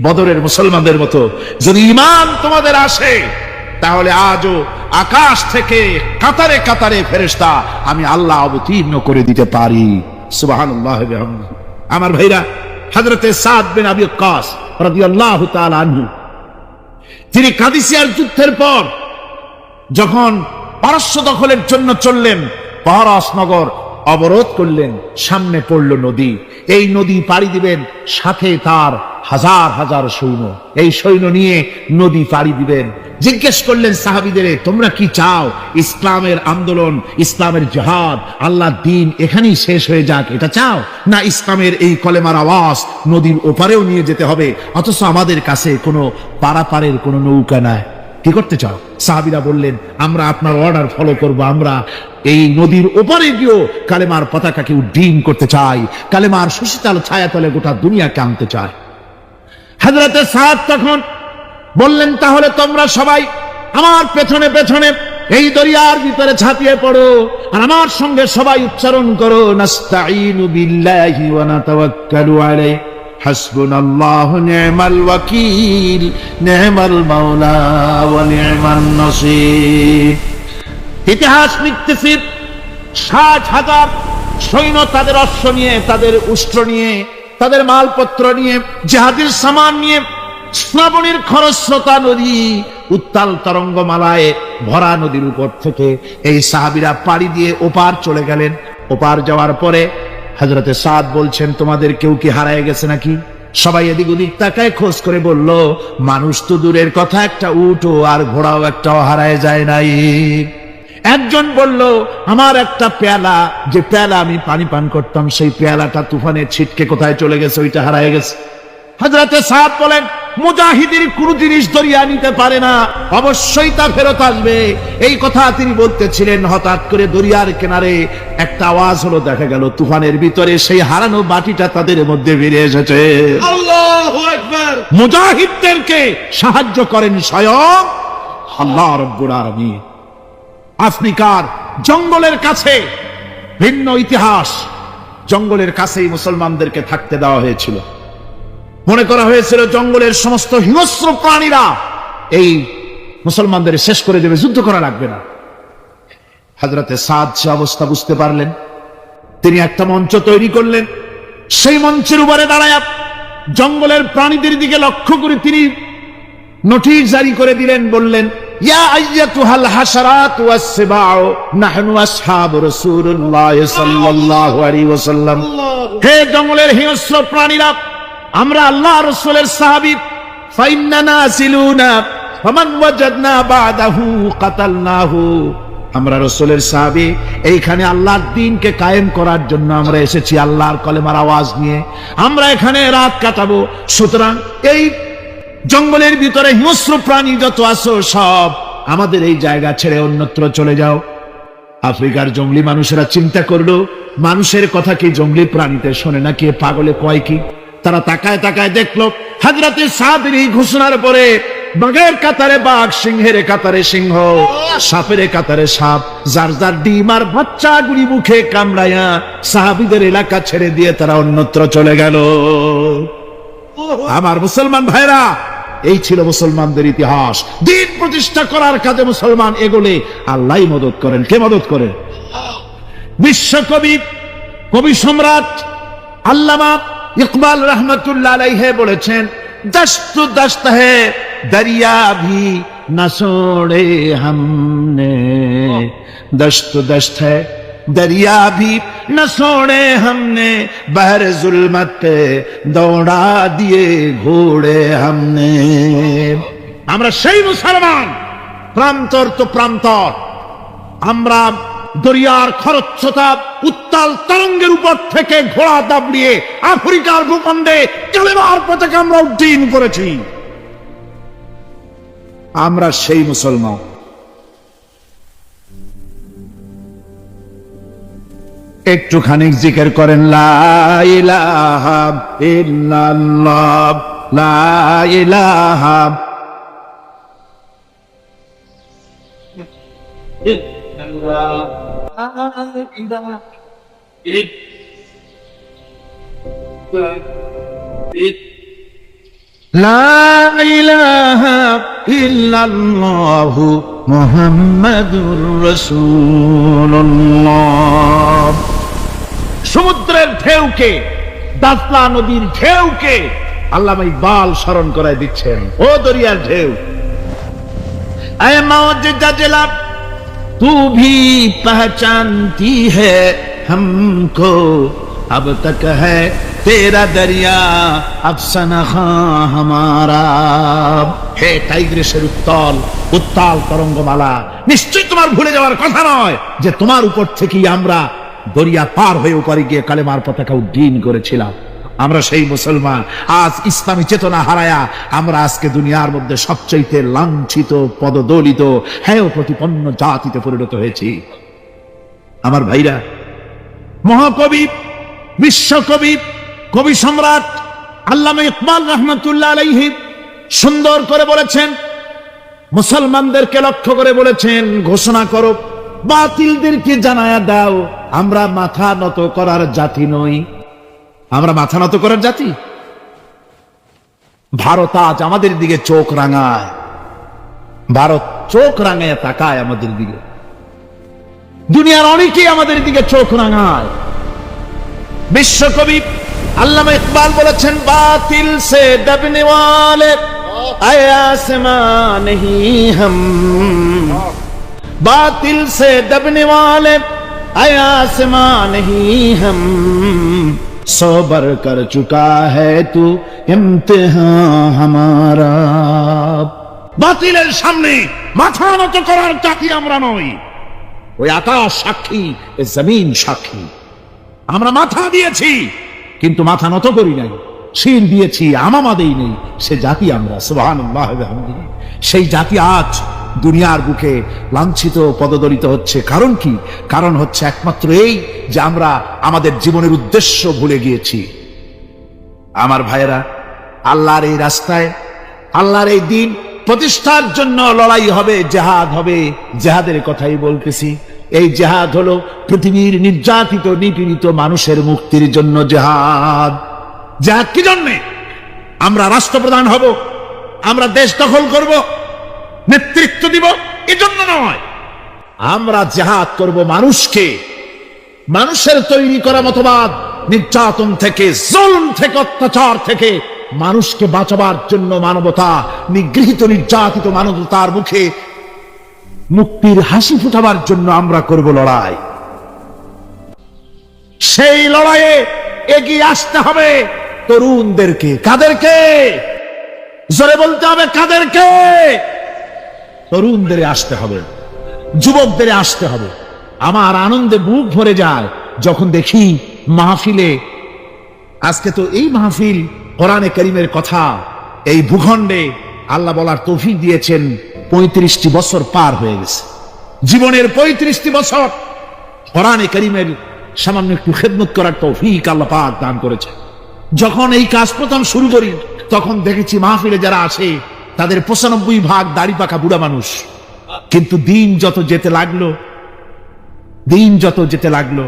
S1: বদরের মুসলমানদের মতো যদি ঈমান তোমাদের আসে তাহলে আজও আকাশ থেকে কাতারে কাতারে ফেরেশতা আমি আল্লাহ অবতীর্ণ করে দিতে পারি। সুবহানাল্লাহ ওয়া বিহামদিহি। আমার ভাইরা, হযরতে সাদ বিন আবি ওয়াক্কাস রাদিয়াল্লাহু তাআলা আনহু, তিনি কাদিসিয়ার যুদ্ধের পর যখন পারস্য দখলের জন্য চললেন, পারস নগর অবরোধ করলেন, সামনে পড়ল নদী। এই নদী পাড়ি দিবেন, সাথে তার হাজার হাজার সৈন্য, এই সৈন্য নিয়ে নদী পাড়ি দিবেন। জিজ্ঞেস করলেন সাহাবীদের, তোমরা কি চাও? ইসলামের আন্দোলন, ইসলামের জিহাদ, আল্লাহর দ্বীন এখানেই শেষ হয়ে যাক, এটা চাও? না ইসলামের এই কলেমার আওয়াজ নদীর ওপারেও নিয়ে যেতে হবে, অথচ আমাদের কাছে কোনো পারাপারের কোনো নৌকা নাই, কি করতে চাও? সাহাবীরা বললেন, আমরা আপনার অর্ডার ফলো করব, আমরা এই নদীর ওপারে গিয়েও কালেমার পতাকাকে উড্ডীন করতে চাই, কালেমার সুশীতল ছায়াতলে গোটা দুনিয়াকে আনতে চাই। হযরতে সাদ তখন বললেন, তাহলে তোমরা সবাই আমার পেছনে পেছনে এই দরিয়ার ভিতরে ঝাঁপিয়ে পড়ো, আর আমার সঙ্গে সবাই উচ্চারণ করো, নাস্তাঈনু বিল্লাহি ওয়া নাতাওয়াক্কালু আলাইহি হাসবুনাল্লাহু নি'মাল ওয়াকিল নি'মাল মাওলা ওয়া নি'মান নাসীর। ইতিহাস লিখতেছি ৬০,০০০ সৈন্য তাদের অশ্ব নিয়ে, তাদের উষ্ট্র নিয়ে, তাদের মালপত্র নিয়ে, জিহাদের সামান নিয়ে শ্রাবণীর খরস্রোতা নদী, উত্তাল তরঙ্গমালায় ভরা নদীর উপর থেকে এই সাহাবীরা পাড়ি দিয়ে ওপার চলে গেলেন। ওপার যাওয়ার পরে হযরতে সাদ বলছেন, তোমাদের কেউ কি হারায় গেছে নাকি? সবাই এদিক ওদিক তাকায়, খোঁজ করে বলল, মানুষ তো দূরের কথা, একটা উটও আর ঘোড়াও একটাও হারায় যায় নাই। একজন বলল, আমার একটা পেয়ালা, যে পেয়ালা আমি পানি পান করতাম, সেই পেয়ালাটা তুফানে ছিটকে কোথায় চলে গেছে, ওইটা হারায় গেছে। হযরতে সাদ বলেন, মুজাহিদের কোন জিনিস দরিয়া নিতে পারে না, অবশ্যই তা ফেরত আসবে। এই কথা তিনি বলতেছিলেন, হঠাৎ করে দরিয়ার কিনারে একটা আওয়াজ হলো, দেখা গেল তুফানের ভিতরে সেই হারানো বাটিটা তাদের মধ্যে ফিরে এসেছে। আল্লাহু আকবার! মুজাহিদদেরকে সাহায্য করেন স্বয়ং আল্লাহ রাব্বুল আলামিন। আফ্রিকার জঙ্গলের কাছে, ভিন্ন ইতিহাস, জঙ্গলের কাছেই মুসলমানদেরকে থাকতে দেওয়া হয়েছিল। মনে করা হয়েছিল জঙ্গলের সমস্ত হিংস্র প্রাণীরা এই মুসলমানদের শেষ করে দেবে, যুদ্ধ করা লাগবে না। হযরতে সাদ সে অবস্থা বুঝতে পারলেন, তিনি একটা মঞ্চ তৈরি করলেন। সেই মঞ্চের উপরে দাঁড়ায় জঙ্গলের প্রাণীদের দিকে লক্ষ্য করে তিনি নোটিশ জারি করে দিলেন, বললেন, ইয়া আইয়াতুহাল হাশারাত ওয়াস সিবাউ নাহনু আসহাবু রাসূলুল্লাহ সাল্লাল্লাহু আলাইহি ওয়াসাল্লাম। হে জঙ্গলের হিংস্র প্রাণীরা, আমরা আল্লাহ রাসূলের সাহাবী, ফাইন্না নাসিলুনা ফামান ওয়াজাদনা বাদাহু কাতালনাহু। আমরা রাসূলের সাহাবী, এইখানে আল্লাহর দ্বীনকে কায়েম করার জন্য আমরা এসেছি, আল্লাহর কলেমার আওয়াজ নিয়ে আমরা এখানে রাত কাটাবো। সুতরাং এই জঙ্গলের ভিতরে হিংস্র প্রাণী যত আছো, সব আমাদের এই জায়গা ছেড়ে অন্যত্র চলে যাও। আফ্রিকার জঙ্গলি মানুষেরা চিন্তা করলো, মানুষের কথা কি জঙ্গলি প্রাণীতে শোনে নাকি, পাগলে কয় কি? তারা তাকায় তাকায় দেখলো, হযরতে সাদের এই ঘোষণার পরে বাঘের কাতারে বাঘ, সিংহের কাতারে সিংহ, সাপের কাতারে সাপ, যার যার ডিম আর বাচ্চাগুলি মুখে কামড়ায়া সাহাবীদের এলাকা ছেড়ে দিয়ে তারা অন্যত্র চলে গেল। আমার মুসলমান ভাইরা, এই ছিল মুসলমানদের ইতিহাস। দ্বীন প্রতিষ্ঠা করার কাজে মুসলমান এগোলে আল্লাহই মদত করেন। কে মদত করেন? বিশ্বকবি, কবি সম্রাট আল্লামা ইকবাল রহমতুল্লাহ আলাইহি বলেছেন, দস্ত দস্ত হ্যায় দরিয়া ভি না ছোড়ে हमने, दस्त दस्त है दरिया भी न छोड़े हमने, बहर जुल्मत पे दौड़ा दिए घोड़े हमने। আমরা সেই মুসলমান, প্রান্তর তো প্রান্তর, আমরা দরিয়ার খরস্রোতা উত্তাল তরঙ্গের উপর থেকে ঘোড়া দাবড়িয়ে আফ্রিকার ভূখণ্ডে কালেমার পতাকা আমরা উড্ডীন করেছি। আমরা সেই মুসলমান। একটুখানি জিকির করেন, লা ইলাহা ইল্লাল্লাহ, লা ইলাহা লা ইলাহা ইল্লাল্লাহু মুহাম্মাদুর রাসূলুল্লাহ। সমুদ্রের ঢেউকে, দাসলা নদীর ঢেউকে আল্লামা ইকবাল স্মরণ করায় দিচ্ছেন। ও দরিয়ার ঢেউ, ऐ मौज जजला तू भी पहचानती है हमको, अब तक है तेरा दरिया अफसाना खां हमारा। হে টাইগ্রিসের উত্তাল উত্তাল তরঙ্গমালা, নিশ্চয় তোমার ভুলে যাওয়ার কথা নয় যে তোমার উপর থেকেই আমরা দরিয়া পার হয়ে উপরে গিয়ে কালেমার পতাকা উড্ডীন করেছিলাম। আমরা সেই মুসলমান। আজ ইসলামী চেতনা হারায়া আমরা আজকে দুনিয়ার মধ্যে সবচেয়ে লাঞ্ছিত, পদদলিত, হেয় প্রতিপন্ন জাতিতে পরিণত হয়েছি। আমার ভাইরা, মহাকবি, বিশ্বকবি, কবি সম্রাট আল্লামা ইকবাল রাহমাতুল্লাহ আলাইহি সুন্দর করে বলেছেন, মুসলমানদেরকে লক্ষ্য করে বলেছেন, ঘোষণা করো, বাতিলদেরকে জানায়া দাও, আমরা মাথা নত করার জাতি নই। আমরা মাথা নত করার জাতি? ভারত আজ আমাদের দিকে চোখ রাঙায়, ভারত চোখ রাঙায় তাকায় আমাদের দিকে, দুনিয়ার অনেকেই আমাদের দিকে চোখ রাঙায়। বিশ্বকবি আল্লামা ইকবাল বলেছেন, বাতিল সে দবনে ওয়ালে आसमां नहीं हम, बातिल से दबने वाले आसमां नहीं हम, सोबर कर चुका है तू इम्तिहान हमारा। বাতিলের সামনে মাথা নত করার জাতি আমরা নই। ওই আকাশ সাক্ষী, জমিন সাক্ষী, আমরা মাথা দিয়েছি কিন্তু মাথা নত করি নাই, শির দিয়েছি আমামা দেই নেই, সে জাতি আমরা। সুবহানাল্লাহ ওয়া বিহামদিহি। সেই জাতি আজ দুনিয়ার বুকে লাঞ্ছিত, পদদলিত হচ্ছে। কারণ কি? কারণ হচ্ছে একমাত্র এই যে আমরা আমাদের জীবনের উদ্দেশ্য ভুলে গিয়েছি। আমার ভাইয়েরা, আল্লাহর এই রাস্তায়, আল্লাহর এই দিন প্রতিষ্ঠার জন্য লড়াই হবে, জিহাদ হবে। জিহাদের কথাই বলতেছি। এই জিহাদ হলো পৃথিবীর নির্যাতিত, নিপীড়িত মানুষের মুক্তির জন্য জিহাদ। জিহাদ কি জন্যে? আমরা রাষ্ট্রপ্রধান হব, আমরা দেশ দখল করব, নেতৃত্ব দিব, এজন্য নয়। আমরা জিহাদ করব মানুষকে, মানুষের তৈরি করা মতবাদ, নির্যাতন থেকে, জুলম থেকে, অত্যাচার থেকে মানুষকে বাঁচাবার জন্য, মানবতা, নিগৃহীত নির্যাতিত মানবতার মুখে মুক্তির হাসি ফুটাবার জন্য আমরা করব লড়াই। সেই লড়াইয়ে এগিয়ে আসতে হবে তরুণদেরকে। কাদেরকে? জোরে বলতে হবে, কাদেরকে? তরুণদের আসতে হবে, যুবকদের আসতে হবে। আমার আনন্দে বুক ভরে যায় যখন দেখি মাহফিলে, আজকে তো এই মাহফিল কোরআনে কারীমের কথা এই ভূখণ্ডে আল্লাহ বলার তৌফিক দিয়েছেন। 35টি বছর পার হয়ে গেছে, জীবনের 35টি বছর কোরআনে কারীমের সামান্য একটু খেদমত করার তৌফিক আল্লাহ পাক দান করেছে। যখন এই কাজ প্রথম শুরু করি তখন দেখেছি মাহফিলে যারা আসে তাদের 95% দাড়ি পাকা বুড়া মানুষ। কিন্তু দিন যত যেতে লাগলো, দিন যত যেতে লাগলো,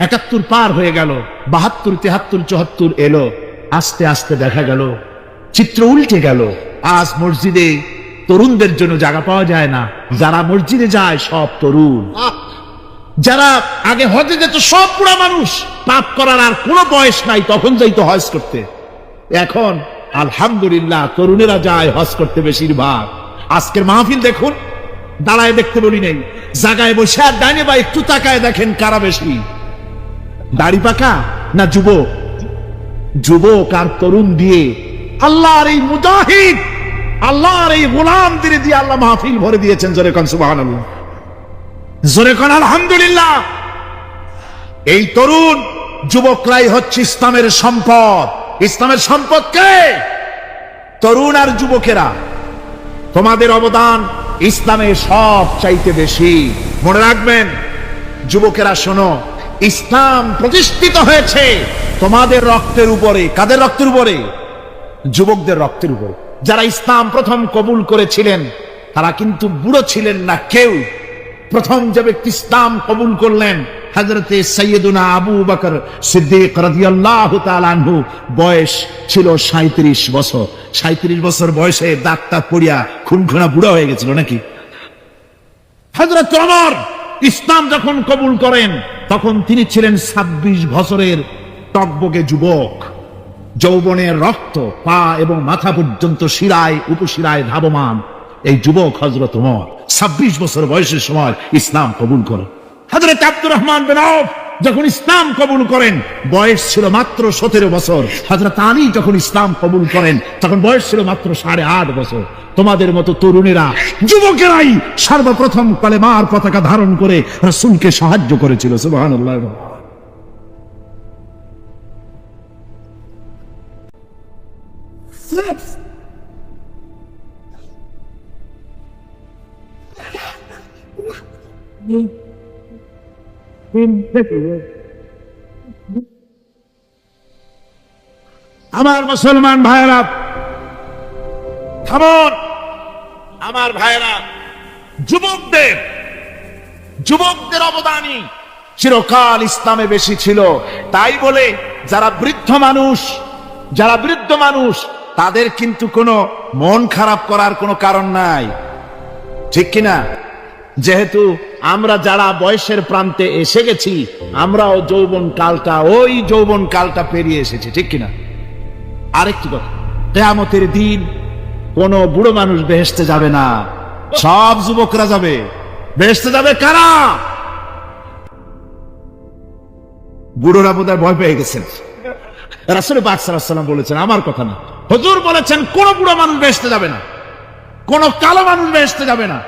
S1: 71 পার হয়ে গেল, 72, 73, 74 এলো, আস্তে আস্তে দেখা গেল চিত্র উল্টে গেল। আজ মসজিদে তরুণদের জন্য জায়গা পাওয়া যায় না। যারা মসজিদে যায় সব তরুণ, যারা আগে হজে যেত সব বুড়া মানুষ, পাপ করার আর কোনো বয়স নাই, তখন যাইতো হজ করতে। এখন আলহামদুলিল্লাহ তরুণেরা যায় হজ করতে বেশিরভাগ। আজকের মাহফিল দেখুন, দাঁড়ায় দেখতে বলি নেই, জায়গায় বসে আর ডাইনে বা একটু তাকায় দেখেন কারা বেশি, দাড়ি পাকা না যুবক? যুবক আর তরুণ দিয়ে আল্লাহর এই মুজাহিদ, আল্লাহর এই গোলামদের দিয়ে আল্লাহ মাহফিল ভরে দিয়েছেন। জোরে কোন সুবহানাল্লাহ, জোরে কোন আলহামদুলিল্লাহ। এই তরুণ যুবকরাই হচ্ছে ইসলামের সম্পদ। ইসলামের সম্পদ কে? তরুণ আর যুবকেরা। তোমাদের অবদান ইসলামে সব চাইতে বেশি। মনে রাখবেন যুবকেরা, শোনো, ইসলাম প্রতিষ্ঠিত হয়েছে তোমাদের রক্তের উপরে। কাদের রক্তের উপরে? যুবকদের রক্তের উপরে। যারা ইসলাম প্রথম কবুল করেছিলেন তারা কিন্তু বুড়ো ছিলেন না কেউ। প্রথম যে ব্যক্তি ইসলাম কবুল করলেন হযরতে সাইয়্যিদুনা আবু বকর সিদ্দিক রাদিয়াল্লাহু তাআলা আনহু, বয়স ছিল 37 বছর। 37 বছর বয়সে দাঁতটা পড়িয়া খুনখুনা বুড়া হয়ে গেছিল নাকি? হযরত ওমর ইসলাম যখন কবুল করেন তখন তিনি ছিলেন 26 বছরের টকবকে যুবক। যৌবনের রক্ত পা এবং মাথা পর্যন্ত শিরায় উপশিরায় ধাবমান এই যুবক হযরত ওমর 26 বছর বয়সের সময় ইসলাম কবুল করেন। হযরত আব্দুর রহমান বিন আউফ যখন ইসলাম কবুল করেন বয়স ছিল মাত্র 17 বছর। হযরত আলী যখন ইসলাম কবুল করেন তখন বয়স ছিল মাত্র 8.5 বছর। তোমাদের মতো তরুণেরা, যুবকেরাই সর্বপ্রথম কালেমার পতাকা ধারণ করে রাসূলকে সাহায্য করেছিল। সুবহানাল্লাহ। আমার মুসলমান ভাইরা থামুন, আমার ভাইরা, যুবকদের অবদানই চিরকাল ইসলামে বেশি ছিল। তাই বলে যারা বৃদ্ধ মানুষ তাদের কিন্তু কোনো মন খারাপ করার কোনো কারণ নাই, ঠিক কিনা? যেহেতু আমরা যারা বয়সের প্রান্তে এসে গেছি, আমরাও ওই যৌবন কালটা পেরিয়ে এসেছি, ঠিক কিনা? আরেকটি কথা, কিয়ামতের দিন কোন বুড়ো মানুষ বেহেশতে যাবে না, সব যুবকরা যাবে। বেহেশতে যাবে কারা? বুড়োরা বোধহয় ভয় পেয়ে গেছেন। রাসূল পাক সাল্লাল্লাহু আলাইহি ওয়াসাল্লাম বলেছেন, আমার কথা না, হুজুর বলেছেন কোন বুড়ো মানুষ বেহেশতে যাবে না, কোন কালো মানুষ বেহেশতে যাবে না।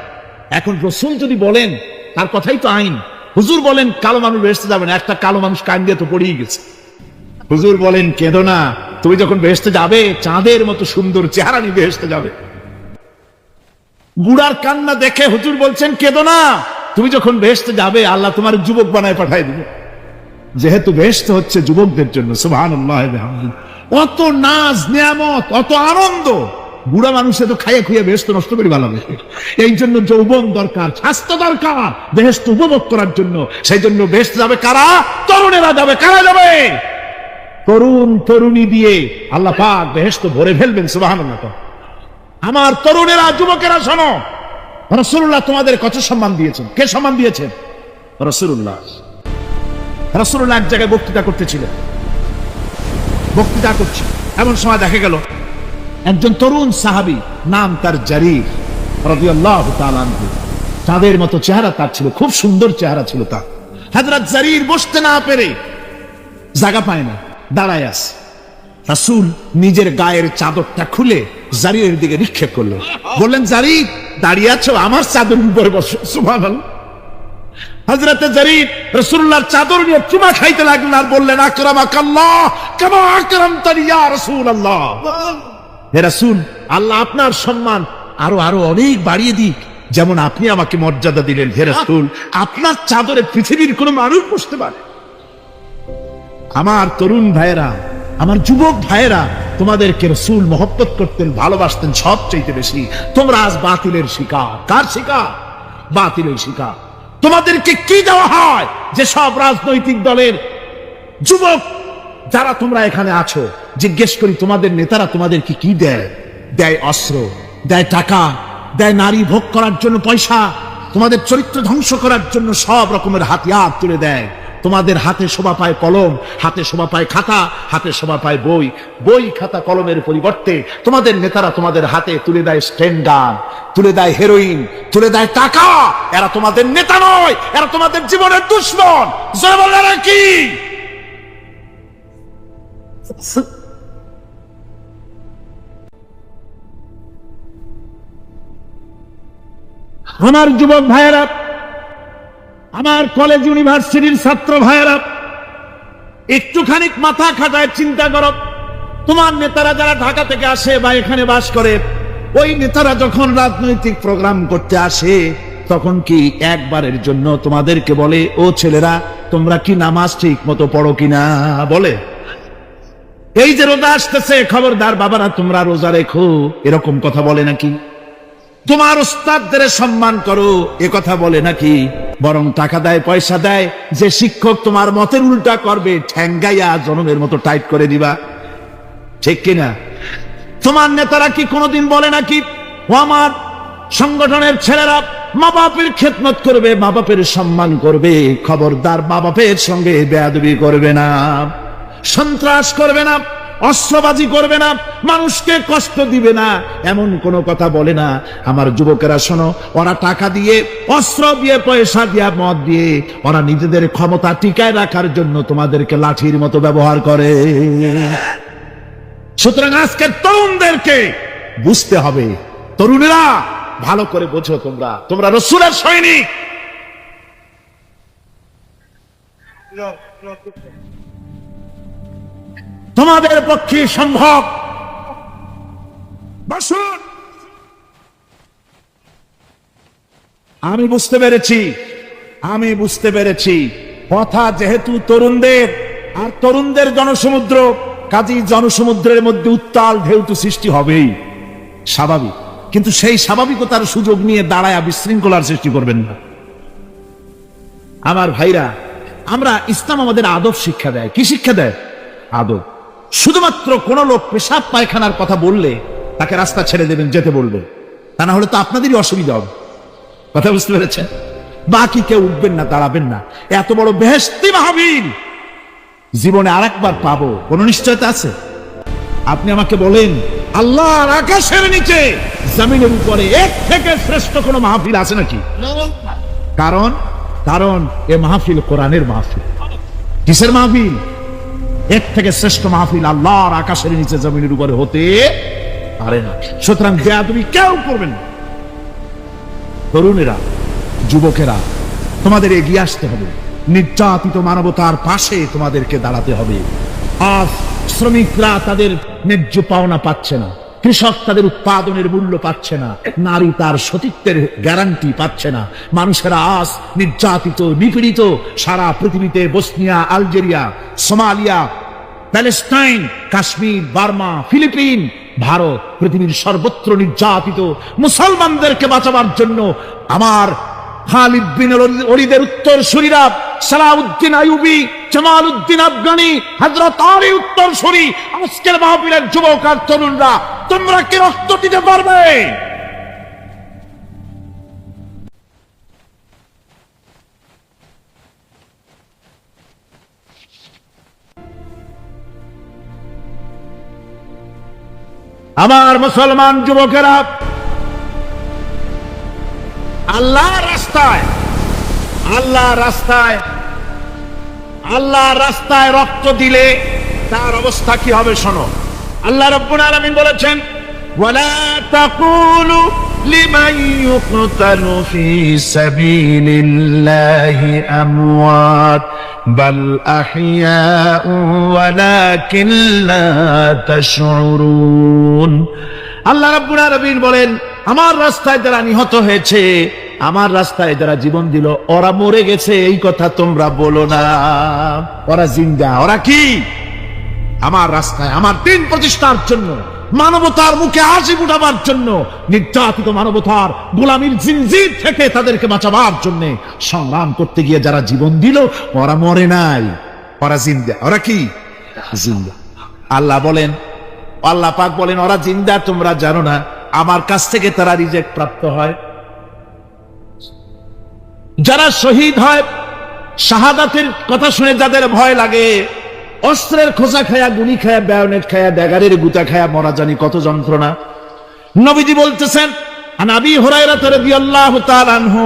S1: এখন রাসূল যদি বলেন, তার কথাই তো আইন। হুজুর বলেন কালো মানুষ বেহেশতে যাবে না, একটা কালো মানুষ কান দিয়ে তো পড়েই গেছে। হুজুর বলেন কেঁদো না, তুমি যখন বেহেশতে যাবে চাঁদের মতো সুন্দর চেহারা নিয়ে বেহেশতে যাবে। বুড়ার কান্না দেখে হুজুর বলছেন কেঁদো না, তুমি যখন বেহেশতে যাবে আল্লাহ তোমার যুবক বানায় পাঠায় দিবে। যেহেতু বেহেশত হচ্ছে যুবকদের জন্য, সুবহানাল্লাহ বিহামদিহি, অত নাজ নিয়ামত, অত আনন্দ, বুড়া মানুষে তো খাইয়ে খুইয়ে বেহেশত নষ্ট করে ভালোবে। এই জন্য যৌবন দরকার, স্বাস্থ্য দরকার বেহেশত উপভোগ করার জন্য। সেই জন্য বেহেশত যাবে কারা? তরুণেরা যাবে। কারা যাবে? তরুণ তরুণী দিয়ে আল্লাহ পাক বেহেশত ভরে ফেলবেন, সুবহানাল্লাহ। আমার তরুণেরা, যুবকেরা শোনো, রাসূলুল্লাহ তোমাদের কত সম্মান দিয়েছেন। কে সম্মান দিয়েছেন? রাসূলুল্লাহ। রাসূলুল্লাহ এক জায়গায় বক্তৃতা করছে, এমন সময় দেখা গেল একজন তরুণ সাহাবী, নাম তার জারীর রাদিয়াল্লাহু তাআলা আনহু। চাঁদের মতো চেহারা তার ছিল, খুব সুন্দর চেহারা ছিল তার। হযরত জারীর বসতে না পেরে জায়গা পায় না, দাঁড়ায় আছে। রাসূল নিজের গায়ের চাদরটা খুলে জারীরের দিকে নিক্ষেপ করলেন, বললেন, জারীর দাঁড়িয়ে আছো, আমার চাদর উপরে বসো। সুবহানাল্লাহ। হযরত জারীর রাসূলুল্লাহর চাদর নিয়ে চুমা খাইতে লাগলেন আর বললেন, আকরামাকাল্লাহ কামা আকরামতানি ইয়া রাসূলুল্লাহ। হে রাসূল, আল্লাহ আপনার সম্মান আরো অনেক বাড়িয়ে দিক, যেমন আপনি আমাকে মর্যাদা দিলেন। হে রাসূল, আপনার চাদরে পৃথিবীর কোন মানুষ বসতে পারে? আমার তরুণ ভাইয়েরা, আমার যুবক ভাইয়েরা, তোমাদেরকে রাসূল মহব্বত করতেন, ভালোবাসতেন সবচেয়ে বেশি। তোমরা আজ বাতিলের শিকার। কার শিকার? বাতিলের শিকার। তোমাদেরকে কি দেওয়া হয়? যে সব রাজনৈতিক দলের যুবক যারা তোমরা এখানে আছো, জিজ্ঞেস করি তোমাদের নেতারা তোমাদেরকে কি দেয়? দেয় অস্ত্র, দেয় টাকা, দেয় নারী ভোগ করার জন্য পয়সা, তোমাদের চরিত্র ধ্বংস করার জন্য সব রকমের হাতিয়ার তুলে দেয়। তোমাদের হাতে শোভা পায় কলম, হাতে শোভা পায় খাতা, হাতে শোভা পায় বই। বই খাতা কলমের পরিবর্তে তোমাদের নেতারা তোমাদের হাতে তুলে দেয় স্ট্যান্ড গান, তুলে দেয় হেরোইন, তুলে দেয় টাকা। এরা তোমাদের নেতা নয়, এরা তোমাদের জীবনের দুশমন। জয় বললেন কি? আমার যুবক ভাইয়েরা, আমার কলেজ ইউনিভার্সিটির ছাত্র ভাইয়েরা, একটুখানি মাথা খাটায় চিন্তা করো। তোমার নেতারা যারা ঢাকা থেকে আসে বা এখানে বাস করে, ওই নেতারা যখন রাজনৈতিক প্রোগ্রাম করতে আসে, তখন কি একবারের জন্য তোমাদেরকে বলে, ও ছেলেরা তোমরা কি নামাজ ঠিক মতো পড়ো কিনা? বলে? এই যে রোজা আসতেছে, খবরদার বাবারা তোমরা রোজা রেখো, এরকম কথা বলে নাকি? তোমার উস্তাদদের সম্মান করো, এ কথা বলে নাকি? বরং টাকা দেয়, পয়সা দেয়, যে শিক্ষক তোমার মতের উল্টা করবে ঠ্যাঙ্গাইয়া জনমের মতো টাইট করে দিবা, ঠিক কিনা? তোমার নেতারা কি কোনোদিন বলে নাকি, ও আমার সংগঠনের ছেলেরা মা বাপের খেদমত করবে, মা বাপের সম্মান করবে, খবরদার মা বাপের সঙ্গে বেয়াদবি করবে না, সন্ত্রাস করবে না, অস্ত্রবাজি করবে না, মানুষকে কষ্ট দিবে না, এমন কোনো কথা বলে না? আমার যুবকেরা শোনো, ওরা টাকা দিয়ে, অস্ত্র দিয়ে, পয়সা দিয়ে, মদ দিয়ে, ওরা নিজেদের ক্ষমতা টিকায় রাখার জন্য তোমাদেরকে লাঠির মতো ব্যবহার করে। সুতরাং আজকের তরুণদেরকে বুঝতে হবে, তরুণেরা ভালো করে বোঝো, তোমরা রাসূলের সৈনিক। তোমাদের পক্ষে সম্ভব। বসুন। আমি বুঝতে পেরেছি কথা যেহেতু তরুণদের, আর তরুণদের জনসমুদ্র, কাজেই জনসমুদ্রের মধ্যে উত্তাল ঢেউ তো সৃষ্টি হবেই, স্বাভাবিক। কিন্তু সেই স্বাভাবিকতার সুযোগ নিয়ে দাঁড়ায় বিশৃঙ্খলার সৃষ্টি করবেন না। আমার ভাইরা, আমরা ইসলাম আমাদের আদব শিক্ষা দেয়। কি শিক্ষা দেয়? আদব। শুধুমাত্র কোন লোক পেশাব পায়খানার কথা বললে তাকে রাস্তা ছেড়ে দেবেন, যেতে বলবেন, তা না হলে তো আপনাদেরই অসুবিধা হবে। কথা বুঝতে পেরেছেন? বাকি কেউ উঠবেন না, দাঁড়াবেন না। এত বড় বেহেশতি মাহফিল জীবনে আরেকবার পাবো কোন নিশ্চয়তা আছে? আপনি আমাকে বলেন, আল্লাহর আকাশের নিচে জমিনের উপরে এক থেকে শ্রেষ্ঠ কোন মাহফিল আছে নাকি? কারণ কারণ এ মাহফিল কোরআনের মাহফিল। কিসের মাহফিল? এর থেকে শ্রেষ্ঠ মাহফিল আল্লাহর আকাশের নিচে জমিনের উপরে হতে পারে না। সুতরাং বেয়াদবি কেউ করবেন না। তরুণেরা, যুবকেরা, তোমাদের এগিয়ে আসতে হবে। নির্যাতিত মানবতার পাশে তোমাদেরকে দাঁড়াতে হবে। আজ শ্রমিকরা তাদের ন্যায্য পাওনা পাচ্ছে না, কৃষক তাদের উৎপাদনের মূল্য পাচ্ছে না, নারী তার সতীত্বের গ্যারান্টি পাচ্ছে না। মানুষেরা আজ নির্যাতিত, নিপীড়িত। সারা পৃথিবীতে Bosnia, Algeria, Somalia, Palestine, Kashmir, Burma, Philippines, Bharat, পৃথিবীর সর্বত্র নির্যাতিত মুসলমানদেরকে বাঁচাবার জন্য আমার খালিদ বিন ওলীদের উত্তরসূরিরা, সালাউদ্দিন আইয়ুবী, জামালউদ্দিন আফগানি, হযরত আলী উত্তরসূরি, আজকের মাহফিলের যুবক আর তরুণরা, তোমরা কি রক্ত দিতে পারবে? আমার মুসলমান যুবকেরা, আল্লাহর রাস্তায় আল্লাহর রাস্তায় রক্ত দিলে তার অবস্থা কি হবে শোনো। আল্লাহ রাব্বুল আলামিন বলেছেন, ওয়ালা তাকুলু লিমান ইউকতালু ফি সাবিলিল্লাহি আমওয়াত বাল আহইয়াউ ওয়ালাকিন লা তাশউরুন। আল্লাহ রাব্বুল আলামিন বলেন, আমার রাস্তায় যারা নিহত হয়েছে, আমার রাস্তায় যারা জীবন দিল, ওরা মরে গেছে এই কথা তোমরা বলো না। ওরা জিন্দা। ওরা কি? আমার রাস্তায়, আমার দিন প্রতিষ্ঠার জন্য, মানবতার মুখে হাসি ফুটাবার জন্য, নির্যাতিত মানবতার গোলামীর জিনজির থেকে তাদেরকে বাঁচাবার জন্য সংগ্রাম করতে গিয়ে যারা জীবন দিল, ওরা মরে নাই, ওরা জিন্দা। ওরা কি? জিন্দা। আল্লাহ বলেন, আল্লাহ পাক বলেন, ওরা জিন্দা তোমরা জানো না, আমার কাছ থেকে তারা রিজেক্ট প্রাপ্ত হয়। যারা শহীদ হয়, শাহাদাতের কথা শুনে যাদের ভয় লাগে, অস্ত্রের খোঁচা খায়া, গুলি খায়া, বায়োনেট খায়া, ড্যাগারের গুতা খায়া মরা, জানি কত যন্ত্রণা। নবীজি বলতেছেন, আন আবি হুরায়রা রাদিয়াল্লাহু তাআলা আনহু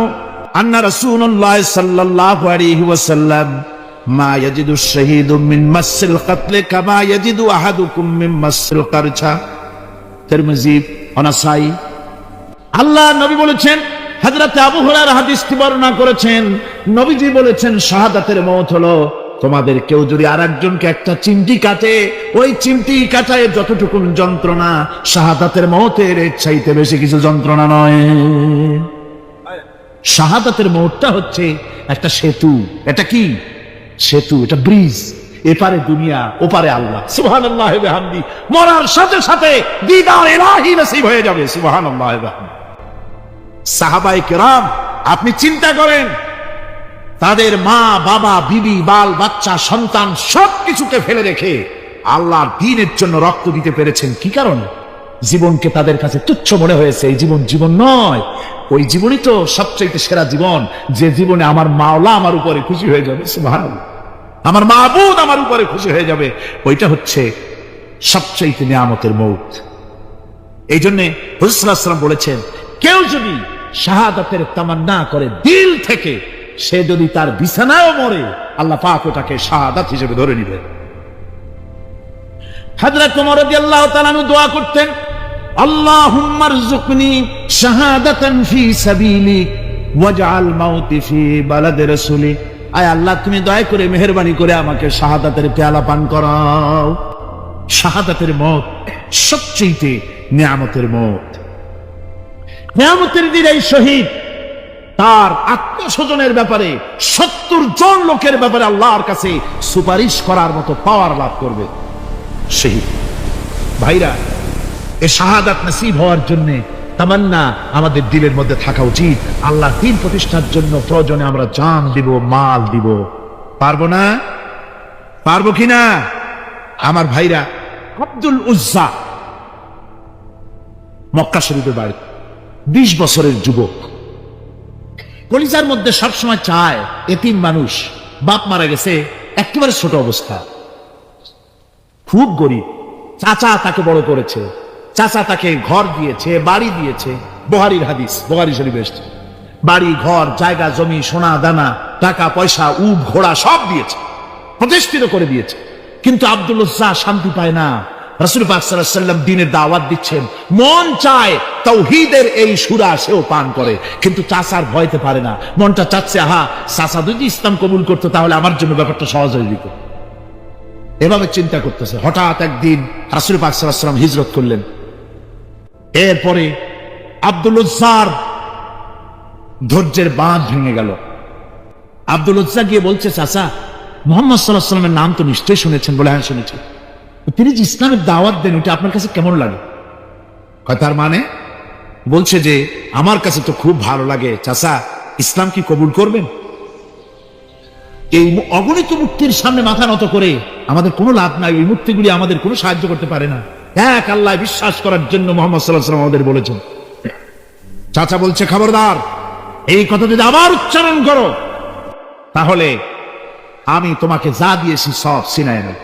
S1: আন্না রাসূলুল্লাহ সাল্লাল্লাহু আলাইহি ওয়াসাল্লাম মা ইয়াজিদু শাহীদু মিন মাসিল কাতল কামা ইয়াজিদু আহাদুকুম মিন মাসিল কারছা। তিরমিজি, নাসাই। আল্লাহ নবী বলেছেন, হযরত আবু হুরায়রা হাদিসটি বর্ণনা করেছেন, নবীজি বলেছেন, শাহাদাতের মওত হলো তোমাদের কেউ যদি আরেকজনকে একটা চিমটি কাটে, ওই চিমটি কাটায় যতটুকু যন্ত্রণা, শাহাদাতের মওতের চাইতে বেশি কিছু যন্ত্রণা নয়। শাহাদাতের মওতটা হচ্ছে একটা সেতু। এটা কি সেতু? এটা ব্রিজ। এপারে দুনিয়া, ওপারে আল্লাহ। সুবহানাল্লাহ ওয়া বিহামদি। মরার সাথে সাথে দিদার ইলাহি নসিব হয়ে যাবে। সুবহানাল্লাহ ওয়া বিহামদি। সাহাবায়ে কেরাম, আপনি চিন্তা করেন, তাদের মা, বাবা, বিবি, বাল, বাচ্চা, সন্তান সবকিছুকে ফেলে রেখে আল্লাহর দ্বীনের জন্য রক্ত দিতে পেরেছেন। কি কারণে? জীবনকে তাদের কাছে তুচ্ছ মনে হয়েছে। এই জীবন জীবন নয়, ওই জীবনই তো সবচেয়ে সেরা জীবন, যে জীবনে আমার মাওলা আমার উপরে খুশি হয়ে যাবে। সুবহানাল্লাহ। আমার মাবুদ আমার উপরে খুশি হয়ে যাবে। ওইটা হচ্ছে সবচেয়ে নিয়ামতের মওত। এই জন্য রাসূল সাল্লাল্লাহু আলাইহি ওয়াসাল্লাম বলেছেন, কেউ যদি শাহাদাতের তামান্না করে দিল থেকে, সে যদি তার বিছানায়ও মরে, আল্লাহ পাক ওটাকে শাহাদাত হিসেবে ধরে নেবে। হযরত ওমর রাদিয়াল্লাহু তাআলা আনহু দোয়া করতেন, আল্লাহুম্মা রযুকনি শাহাদাতান ফি সাবিলিক ওয়াজআল মাউতি ফি বালাদি রাসূলি। আয় আল্লাহ, তুমি দয়া করে মেহেরবানি করে আমাকে শাহাদাতের পেয়ালা পান করাও। শাহাদাতের মওত সবচেয়ে নিয়ামতের মওত। নিয়ামতের দিন এই শহীদ তার আত্মস্বজনের ব্যাপারে 70 জন লোকের ব্যাপারে আল্লাহর কাছে সুপারিশ করার মতো পাওয়ার লাভ করবে। শহীদ। ভাইরা, এ শাহাদাত নসিব হওয়ার জন্য তামান্না আমাদের দিলের মধ্যে থাকা উচিত। আল্লাহ দ্বীন প্রতিষ্ঠার জন্য প্রয়োজনে আমরা জান দিব, মাল দিব। পারবো না? পারবো কিনা? আমার ভাইরা, আব্দুল উজ্জা মক্কা শরীফের বাড়ি, 20 বছরের যুবক, কলিজার মধ্যে সবসময় চায় এতিম মানুষ, বাপ মারা গেছে, একেবারে ছোট অবস্থা, খুব গরিব। চাচা তাকে বড় করেছে, চাচা তাকে ঘর দিয়েছে, বাড়ি দিয়েছে। বুখারীর হাদিস, বুখারী শরীফে এসেছে। বাড়ি, ঘর, জায়গা, জমি, সোনা দানা, টাকা পয়সা, উট ঘোড়া সব দিয়েছে, প্রতিষ্ঠিত করে দিয়েছে। কিন্তু আব্দুল উজ্জা শান্তি পায় না। রাসূল পাক সাল্লাল্লাহু আলাইহি ওয়াসাল্লাম দ্বীনের দাওয়াত দিচ্ছেন, মন চায় তাওহীদের এই সূরা সেও পান করে, কিন্তু চাচার ভয়তে পারে না। মনটা চাচ্ছে, আহা, চাচা যদি ইসলাম কবুল করতো তাহলে আমার জন্য ব্যাপারটা সহজ হয়ে যেত। এভাবে চিন্তা করতেছে। হঠাৎ একদিন রাসূল পাক সাল্লাল্লাহু আলাইহি ওয়াসাল্লাম হিজরত করলেন। এরপরে আব্দুল উজ্জার ধৈর্যের বাঁধ ভেঙে গেল। আব্দুল উজ্জা গিয়ে বলছে, চাচা, মুহাম্মদ সাল্লাল্লাহু আলাইহি ওয়াসাল্লামের নাম তো নিশ্চয়ই শুনেছেন। বলে, হ্যাঁ শুনেছি। তিনি যে ইসলামের দাওয়াত দেন, ওটা আপনার কাছে কেমন লাগে? কথার মানে বলছে যে, আমার কাছে তো খুব ভালো লাগে। চাচা, ইসলাম কি কবুল করবেন? এই অগণিত মূর্তির সামনে মাথা নত করে আমাদের কোনো লাভ নাই। ওই মূর্তিগুলি আমাদের কোনো সাহায্য করতে পারে না। এক আল্লাহ বিশ্বাস করার জন্য মুহাম্মদ সাল্লাল্লাহু আলাইহি ওয়াসাল্লাম আমাদের বলেছেন। চাচা বলছে, খবরদার, এই কথা যদি আবার উচ্চারণ করো তাহলে আমি তোমাকে যা দিয়েছি সব ছিনায় নেব।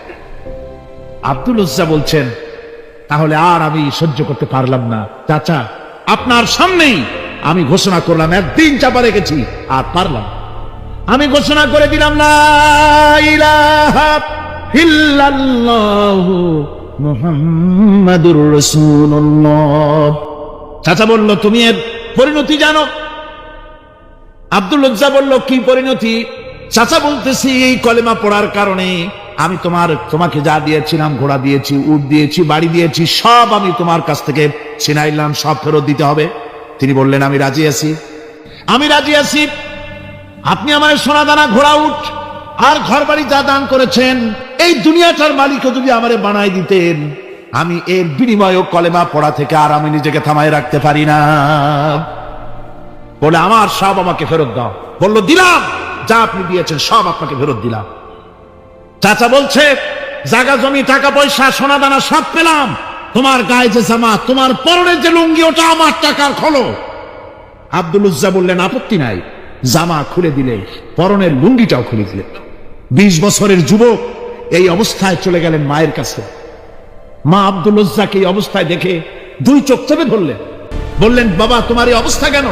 S1: আব্দুল উজ্জা বলছেন, তাহলে আর আমি সহ্য করতে পারলাম না। চাচা, আপনার সামনেই আমি ঘোষণা করলাম, একদিন চাপা রেখেছি, আর পারলাম। আমি ঘোষণা করে দিলাম, লা ইলাহা ইল্লাল্লাহু মুহাম্মাদুর রাসূলুল্লাহ। চাচা বলল, তুমি এর পরিণতি জানো? আব্দুল উজ্জা বলল, কি পরিণতি? চাচা বলতেছি, এই কলেমা পড়ার কারণে আমি তোমাকে যা দিয়েছিলাম, ঘোড়া দিয়েছি, উট দিয়েছি, বাড়ি দিয়েছি, সব আমি তোমার কাছ থেকে ছিনাইলাম, সব ফেরত দিতে হবে। তিনি বললেন, আমি রাজি আছি, আমি রাজি আছি। আপনি আমার সোনা দানা, ঘোড়া, উট আর ঘর বাড়ি যা দান করেছেন, এই দুনিয়াটার মালিকও যদি আমারে বানাই দিতেন, আমি এর বিনিময়ে কলেমা পড়া থেকে আর আমি নিজেকে থামায় রাখতে পারি না। বলে, আমার সব আমাকে ফেরত দাও। বলল, দিলাম, যা আপনি দিয়েছেন সব আপনাকে ফেরত দিলাম। চাচা বলছে, জায়গা জমি, টাকা পয়সা, সোনা দানা সব পেলাম, তোমার গায়ে যে জামা, তোমার পরনের যে লুঙ্গি, ওটা আমার টাকার খোলো। আব্দুল উজ্জা বললেন, আপত্তি নাই। জামা খুলে দিলে, পরনের লুঙ্গিটাও খুলে দিলে। 20 বছরের যুবক এই অবস্থায় চলে গেলেন মায়ের কাছে। মা আব্দুল উজ্জাকে এই অবস্থায় দেখে 2 চোখ চেপে ধরলেন। বললেন, বাবা, তোমার এই অবস্থা কেন?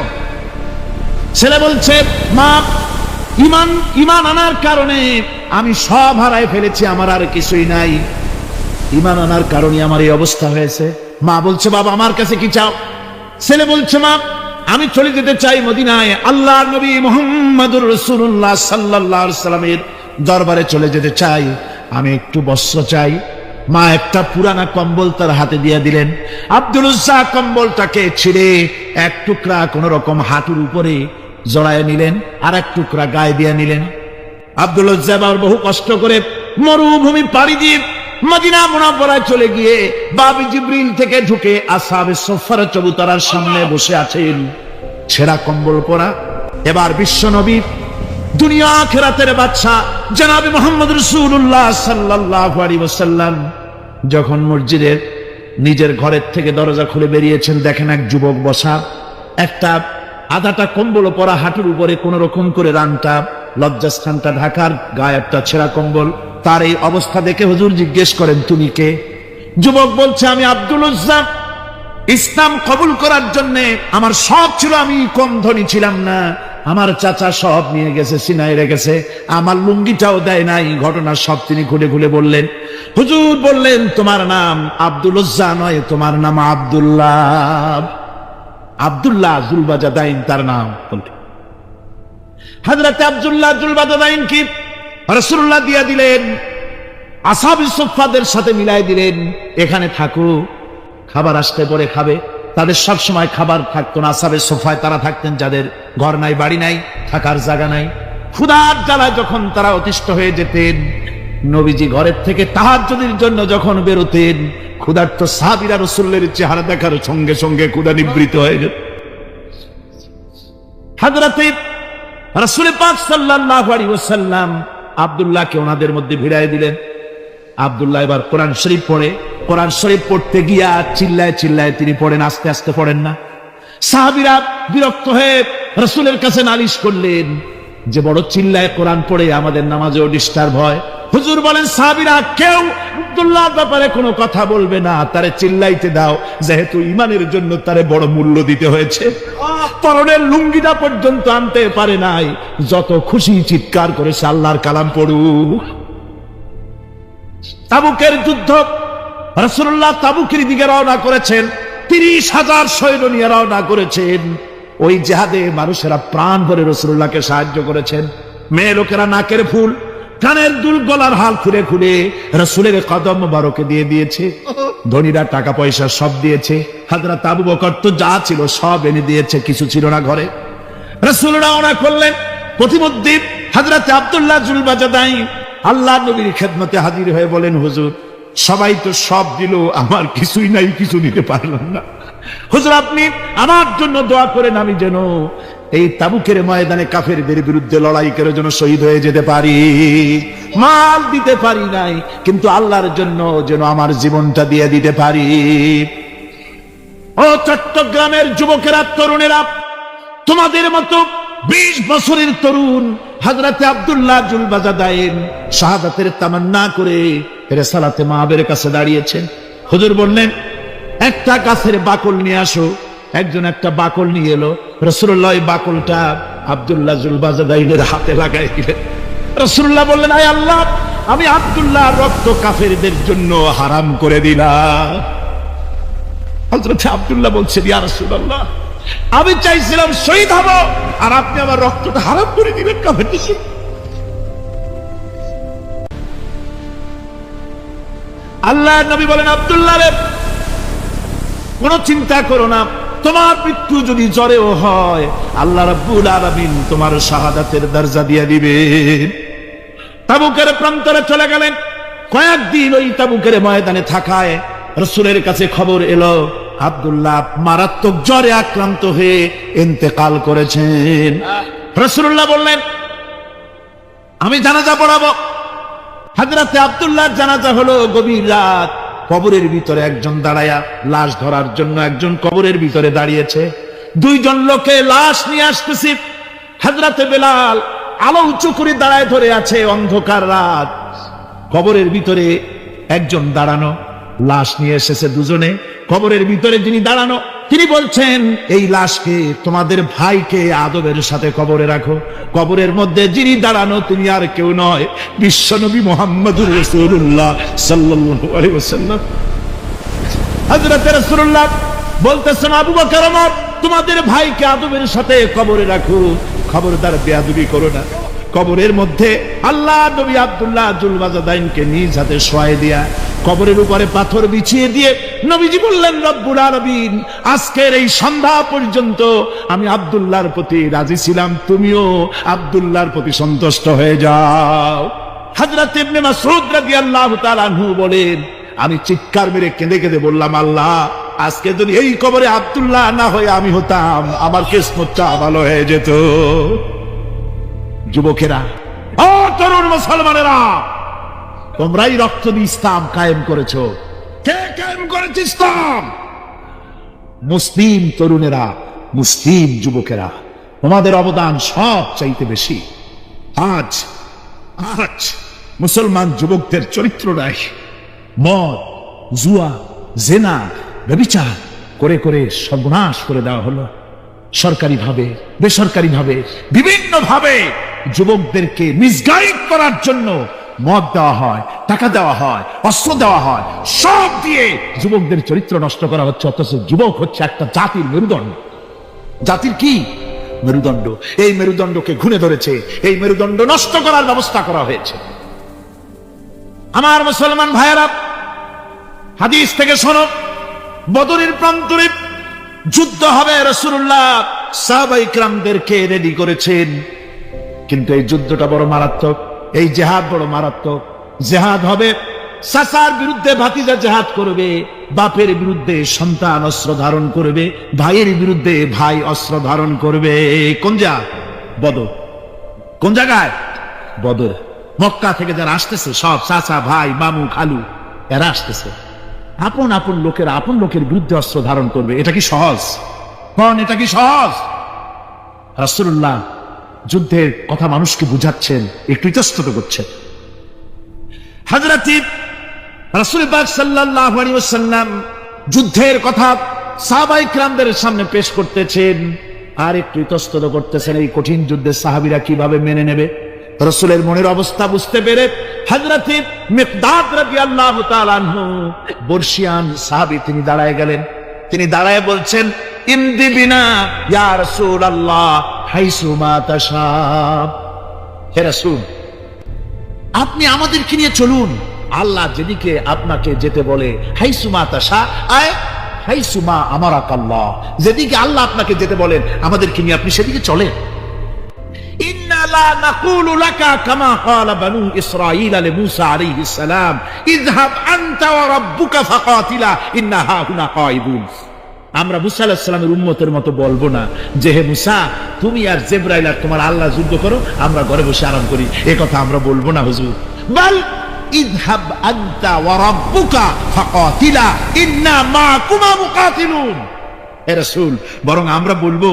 S1: ছেলে বলছে, মা, ইমান আনার কারণে আমি সব হারায় ফেলেছি, আমার আর কিছুই নাই। ইমান আনার কারণে আমার এই অবস্থা হয়েছে। মা বলছে, বাবা, আমার কাছে কি চাও? ছেলে বলছে, মা, আমি চলে যেতে চাই মদিনায়, আল্লাহর নবী মুহাম্মদুর রাসূলুল্লাহ সাল্লাল্লাহু আলাইহি ওয়াসাল্লামের দরবারে চলে যেতে চাই। আমি একটু বস্ত্র চাই। মা একটা পুরানা কম্বল তার হাতে দিয়ে দিলেন। আব্দুল উজ্জা কম্বলটাকে ছিঁড়ে এক টুকরা কোন রকম হাঁটুর উপরে জড়ায় নিলেন, আর এক টুকরা গায়ে দিয়ে নিলেন। আব্দুল উজ্জা আবার বহু কষ্ট করে মরুভূমি পাড়ি দিয়ে মদিনা মুনাওয়ারায় চলে গিয়ে বাবি জিবরিল থেকে ঢুকে আসহাবে সুফফার চবুতরার সামনে বসে আছেন, ছেঁড়া কম্বল পরা। এবার বিশ্ব নবী, দুনিয়া আখিরাতের বাদশা জনাবে মুহাম্মদ রাসূলুল্লাহ সাল্লাল্লাহু আলাইহি ওয়াসাল্লাম যখন মসজিদের নিজের ঘরের থেকে দরজা খুলে বেরিয়েছেন, দেখেন এক যুবক বসা, একটা আধাটা কম্বল পরা, হাঁটুর উপরে কোন রকম করে রানটা, লজ্জাস্থানটা ঢাকার, গায়ে একটা ছেঁড়া কম্বল। তার এই অবস্থা দেখে হুজুর জিজ্ঞেস করেন, তুমি কে? যুবক বলছে, আমি আব্দুল উজ্জা। ইসলাম কবুল করার জন্য আমার সব ছিল, আমি কম ধনী ছিলাম না। আমার চাচা সব নিয়ে গেছে, সিনাই রেখেছে, আমার লুঙ্গিটাও দেয় নাই। ঘটনা সব তিনি খুলে খুলে বললেন। হুজুর বললেন, তোমার নাম আব্দুল উজ্জা নয়, তোমার নাম আব্দুল্লাহ। আব্দুল্লাহ জুলবাজাদাইন তার নাম। হযরত আব্দুল্লাহ জুলবাজাদাইন কি রাসূলুল্লাহ দিয়া দিলেন, আসহাবে সুফফাদের সাথে মিলাই দিলেন, এখানে থাকো, খাবার আসতে পরে খাবে। তাদের সব সময় খাবার থাকতো না। আসহাবে সুফফায় তারা থাকতেন যাদের ঘর নাই, বাড়ি নাই, থাকার জায়গা নাই। ক্ষুধার জ্বালায় যখন তারা অতিষ্ঠ হয়ে যেতেন, নবীজি ঘরের থেকে তাহাজ্জুদের জন্য যখন বেরোতেন, ক্ষুধার্ত সাহাবীরা রাসূলের চেহারা দেখার সঙ্গে সঙ্গে ক্ষুধা নিবৃত হয়ে যেত। হযরতে রাসূল পাক সাল্লাল্লাহু আলাইহি ওয়াসাল্লাম আব্দুল্লাহকে ওনাদের মধ্যে ভিড়ায় দিলেন। আব্দুল্লাহ এবার কোরআন শরীফ পড়ে। কোরআন শরীফ পড়তে গিয়া চিল্লায় চিল্লায় তিনি পড়েন, আস্তে আস্তে পড়েন না। সাহাবীরা বিরক্ত হয়ে রাসূলের কাছে নালিশ করলেন যে বড় চিল্লায় কোরআন পড়ে, আমাদের নামাজেও ডিস্টার্ব হয়। হুজুর বলেন, সাহাবীরা কেউ আব্দুল্লাহর ব্যাপারে কোনো কথা বলবে না, তারে চিল্লাইতে দাও, যেহেতু ঈমানের জন্য তারে বড় মূল্য দিতে হয়েছে। পরনের লুঙ্গিটা পর্যন্ত আনতে পারে নাই, যত খুশি চিৎকার করেছে আল্লাহর কালাম পড়ুক। তাবুকের যুদ্ধ, রাসূলুল্লাহ তাবুকের দিকে রওনা করেছেন। 30,000 সৈন্য নিয়ে রওনা করেছেন। ওই জিহাদে মানুষেরা প্রাণ ভরে রাসূলুল্লাহকে সাহায্য করেছেন। মেয়ে লোকেরা নাকের ফুল, কানের দুল, গলার হাল খুলে খুলে রাসূলের কদম মোবারকে দিয়ে দিয়েছে। ধনীরা টাকা পয়সা সব দিয়েছে। হযরত আবু বকর তো যা ছিল সব এনে দিয়েছে, কিছু ছিল না ঘরে। রাসূল রওনা করলেন। প্রতিমধ্যে হযরত আব্দুল্লাহ জুলবাজাদাই আল্লাহর নবীর খেদমতে হাজির হয়ে বলেন, হুজুর সবাই তো সব দিল, আমার কিছুই নাই, কিছু দিতে পারলাম না। হুজুর আপনি আমার জন্য দোয়া করেন, আমি যেন এই তাবুকের ময়দানে কাফেরদের বিরুদ্ধে লড়াই করে যেন শহীদ হয়ে যেতে পারি। মাল দিতে পারি নাই, কিন্তু আল্লাহর জন্য যেন আমার জীবনটা দিয়ে দিতে পারি। ও চট্টগ্রামের যুবকেরা, তরুণেরা, তোমাদের মতো 20 বছরের তরুণ হযরতে আব্দুল্লাহ জুলবাজাদাইন শাহাদাতের তামান্না করে রিসালাতে মাহবের কাছে দাঁড়িয়েছেন। হুজুর বললেন, একটা গাছের বাকল নিয়ে আসো। একজন একটা বাকল নিয়ে এলো। রাসূলুল্লাহ এই বাকলটা আব্দুল্লাহ জুলবাজাদাইনের হাতে লাগাই দিলেন। রাসূলুল্লাহ বললেন, আয় আল্লাহ, আমি আব্দুল্লাহর রক্ত কাফেরদের জন্য হারাম করে দিলাম। হযরত আব্দুল্লাহ বলছেন, ইয়া রাসূলুল্লাহ, আমি চাইছিলাম শহীদ হব, আর আপনি আমার রক্তটা হারাম করে দিলেন কাফেরদের জন্য। আল্লাহ নবী বলেন, আব্দুল্লাহ রে, কোনো চিন্তা করো না, তোমার মৃত্যু যদি জ্বরেও হয়, আল্লাহ রাব্বুল আলামিন তোমার শাহাদাতের দরজা দিয়ে দিবেন। তাবুকের প্রান্তরে চলে গেলেন। কয়েকদিন ওই তাবুকের ময়দানে থাকায় রাসূলের কাছে খবর এলো আব্দুল্লাহ মারাত্মক জ্বরে আক্রান্ত হয়ে ইন্তেকাল করেছেন। রাসূলুল্লাহ বললেন, আমি জানাজা পড়াবো। হযরতে আব্দুল্লাহর জানাজা হলো গভীর রাত। কবরের ভিতরে একজন দাঁড়ায়া লাশ ধরার জন্য একজন কবরের ভিতরে দাঁড়িয়েছে। 2 জন লোকে লাশ নিয়ে আসতেছে। হযরতে বেলাল আলো উঁচু করে দাঁড়ায় ধরে আছে। অন্ধকার রাত, কবরের ভিতরে একজন দাঁড়ানো, লাশ নিয়ে এসেছে 2 জনে। কবরের ভিতরে যিনি দাঁড়ানো, তিনি বলছেন, এই লাশকে তোমাদের ভাইকে আদবের সাথে কবরে রাখো। কবরের মধ্যে যিনি দাঁড়ানো তিনি আর কেউ নয়, বিশ্বনবী মুহাম্মদুর রাসূলুল্লাহ সাল্লাল্লাহু আলাইহি ওয়াসাল্লাম। হযরত রাসূলুল্লাহ বলতেছেন, আবু বকর ওমর, তোমাদের ভাইকে আদবের সাথে কবরে রাখো, খবরদার বেয়াদবি করো না। কবরের মধ্যে আল্লাহ নবী আব্দুল্লাহ জুলবাজাদাইনকে নিজ হাতে শোয়াই দিয়া কবরের উপরে পাথর বিছিয়ে দিয়ে নবীজি বললেন, রব্বুল আলামিন, আজকের এই সন্ধ্যা পর্যন্ত আমি আব্দুল্লাহর প্রতি রাজি ছিলাম, তুমিও আব্দুল্লাহর প্রতি সন্তুষ্ট হয়ে যাও। হযরত ইবনে মাসউদ রাদিয়াল্লাহু তাআলা আনহু বলেন, আমি চিৎকার মেরে কেঁদে কেঁদে বললাম, আল্লাহ, আজকে যদি এই কবরে আব্দুল্লাহ না হয়ে আমি হতাম, আমার কিসমতটা ভালো হয়ে যেত। যুবকেরা, ও তরুণ মুসলমানেরা, তোমরাই রক্ত দিয়ে ইসলাম কায়েম করেছো। কে কায়েম করেছে ইসলাম? মুসলিম তরুণেরা, মুসলিম যুবকেরা, তোমাদের অবদান সব চাইতে বেশি। আজ মুসলমান যুবকদের চরিত্র নাই। মদ, জুয়া, জেনা, ব্যভিচার করে করে সর্বনাশ করে দেওয়া হলো। সরকারি ভাবে, বেসরকারি ভাবে, বিভিন্ন ভাবে যুবকদেরকে মিসগাইড করার জন্য মদ দেওয়া হয়, টাকা দেওয়া হয়, অস্ত্র দেওয়া হয়, সব দিয়ে যুবকদের চরিত্র নষ্ট করা হচ্ছে। অথচ যুবক হচ্ছে একটা জাতির মেরুদণ্ড। জাতির কি মেরুদণ্ড? এই মেরুদণ্ডকে ঘুরে ধরেছে, এই মেরুদণ্ড নষ্ট করার ব্যবস্থা করা হয়েছে। আমার মুসলমান ভাইয়েরা, হাদিস থেকে শোনো, বদরের প্রান্তরে যুদ্ধ হবে। রাসূলুল্লাহ সাহাবায়ে কিরামদেরকে রেডি করেছেন, কিন্তু এই যুদ্ধটা বড় মারাত্মক, এই জিহাদ বড় মারাত্মক। জেহাদ হবে, চাচার বিরুদ্ধে ভাতিজা জেহাদ করবে, বাপের বিরুদ্ধে সন্তান অস্ত্র ধারণ করবে, ভাইয়ের বিরুদ্ধে ভাই অস্ত্র ধারণ করবে। কোন জায়গা? বদর। কোন জায়গায়? বদর। মক্কা থেকে যারা আসতেছে সব চাচা ভাই মামু খালু এরা আসতেছে, আপন আপন লোকের বিরুদ্ধে অস্ত্র ধারণ করবে। এটা কি সহজ? কোন এটা কি সহজ? রাসূলুল্লাহ যুদ্ধের কথা মানুষকে বুঝাচ্ছেন, একটু ইতস্তত করছেন। হযরত রাসূল পাক সাল্লাল্লাহু আলাইহি ওয়াসাল্লাম যুদ্ধের কথা সাহাবায়ে কিরামদের সামনে পেশ করতেছেন আর একটু ইতস্তত করতেছেন। এই কঠিন যুদ্ধে সাহাবীরা কিভাবে মেনে নেবে? রাসূলের মনের অবস্থা বুঝতে পেরে হযরত মিকদাদ রাদিয়াল্লাহু তাআলা আনহু বর্ষিয়ান সাহাবী তিনি দাঁড়ায় গেলেন। তিনি দাঁড়ায় বলছেন, ইমদি বিনা ইয়া রাসূলুল্লাহ হাইসু মা তাশা। হে রাসূল, আপনি আমাদেরকে নিয়ে চলুন, আল্লাহ যেদিকে আপনাকে যেতে বলে, হাইসু মা তাশা আয় হাইসু মা আমারাকাল্লাহ, যেদিকে আল্লাহ আপনাকে যেতে বলেন আমাদেরকে নিয়ে আপনি সেদিকে চলেন। ইন্না লা নাকুলু লাকা কামা ক্বালা বানু ইসরাঈল লিমূসা আলাইহিস সালাম ইযহাব আনতা ওয়া রাব্বুকা ফাকাতিলা ইন্না হাহুনা কাঈদুন। আমরা মুসা আলাইহিস সালামের উম্মতের মতো বলবো না যে হে মুসা তুমি আর জিবরাইল আর তোমার আল্লাহ যুদ্ধ করো, আমরা ঘরে বসে আরাম করি। এই কথা আমরা বলবো না হুজুর। বাল ইযহাব আনতা ওয়া রাব্বুকা ফাকাতিলা ইন্না মাআকুমা মুকাতিলুন। হে রাসূল, বরং আমরা বলবো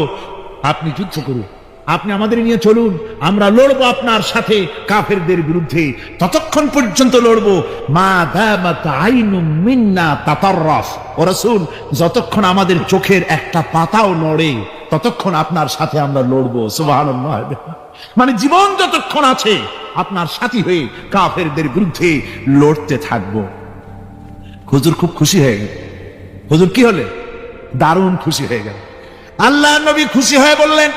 S1: আপনি যুদ্ধ করুন, আপনি আমাদের নিয়ে চলুন, আমরা লড়বো আপনার সাথে কাফেরদের বিরুদ্ধে, ততক্ষণ পর্যন্ত লড়বো মা দামাত আইনুম মিন্না তাতাররাফ। ও রাসূল, যতক্ষণ আমাদের চোখের একটা পাতাও নড়ে ততক্ষণ আপনার সাথে আমরা লড়বো। সুবহানাল্লাহ। মানে জীবন যতক্ষণ আছে আপনার সাথী হয়ে কাফেরদের বিরুদ্ধে লড়তে থাকবো। হুজুর খুব খুশি হয়ে গেল। হুজুর কি হলে? দারুণ খুশি হয়ে গেল। আল্লাহ নবী খুশি হয়ে বললেন,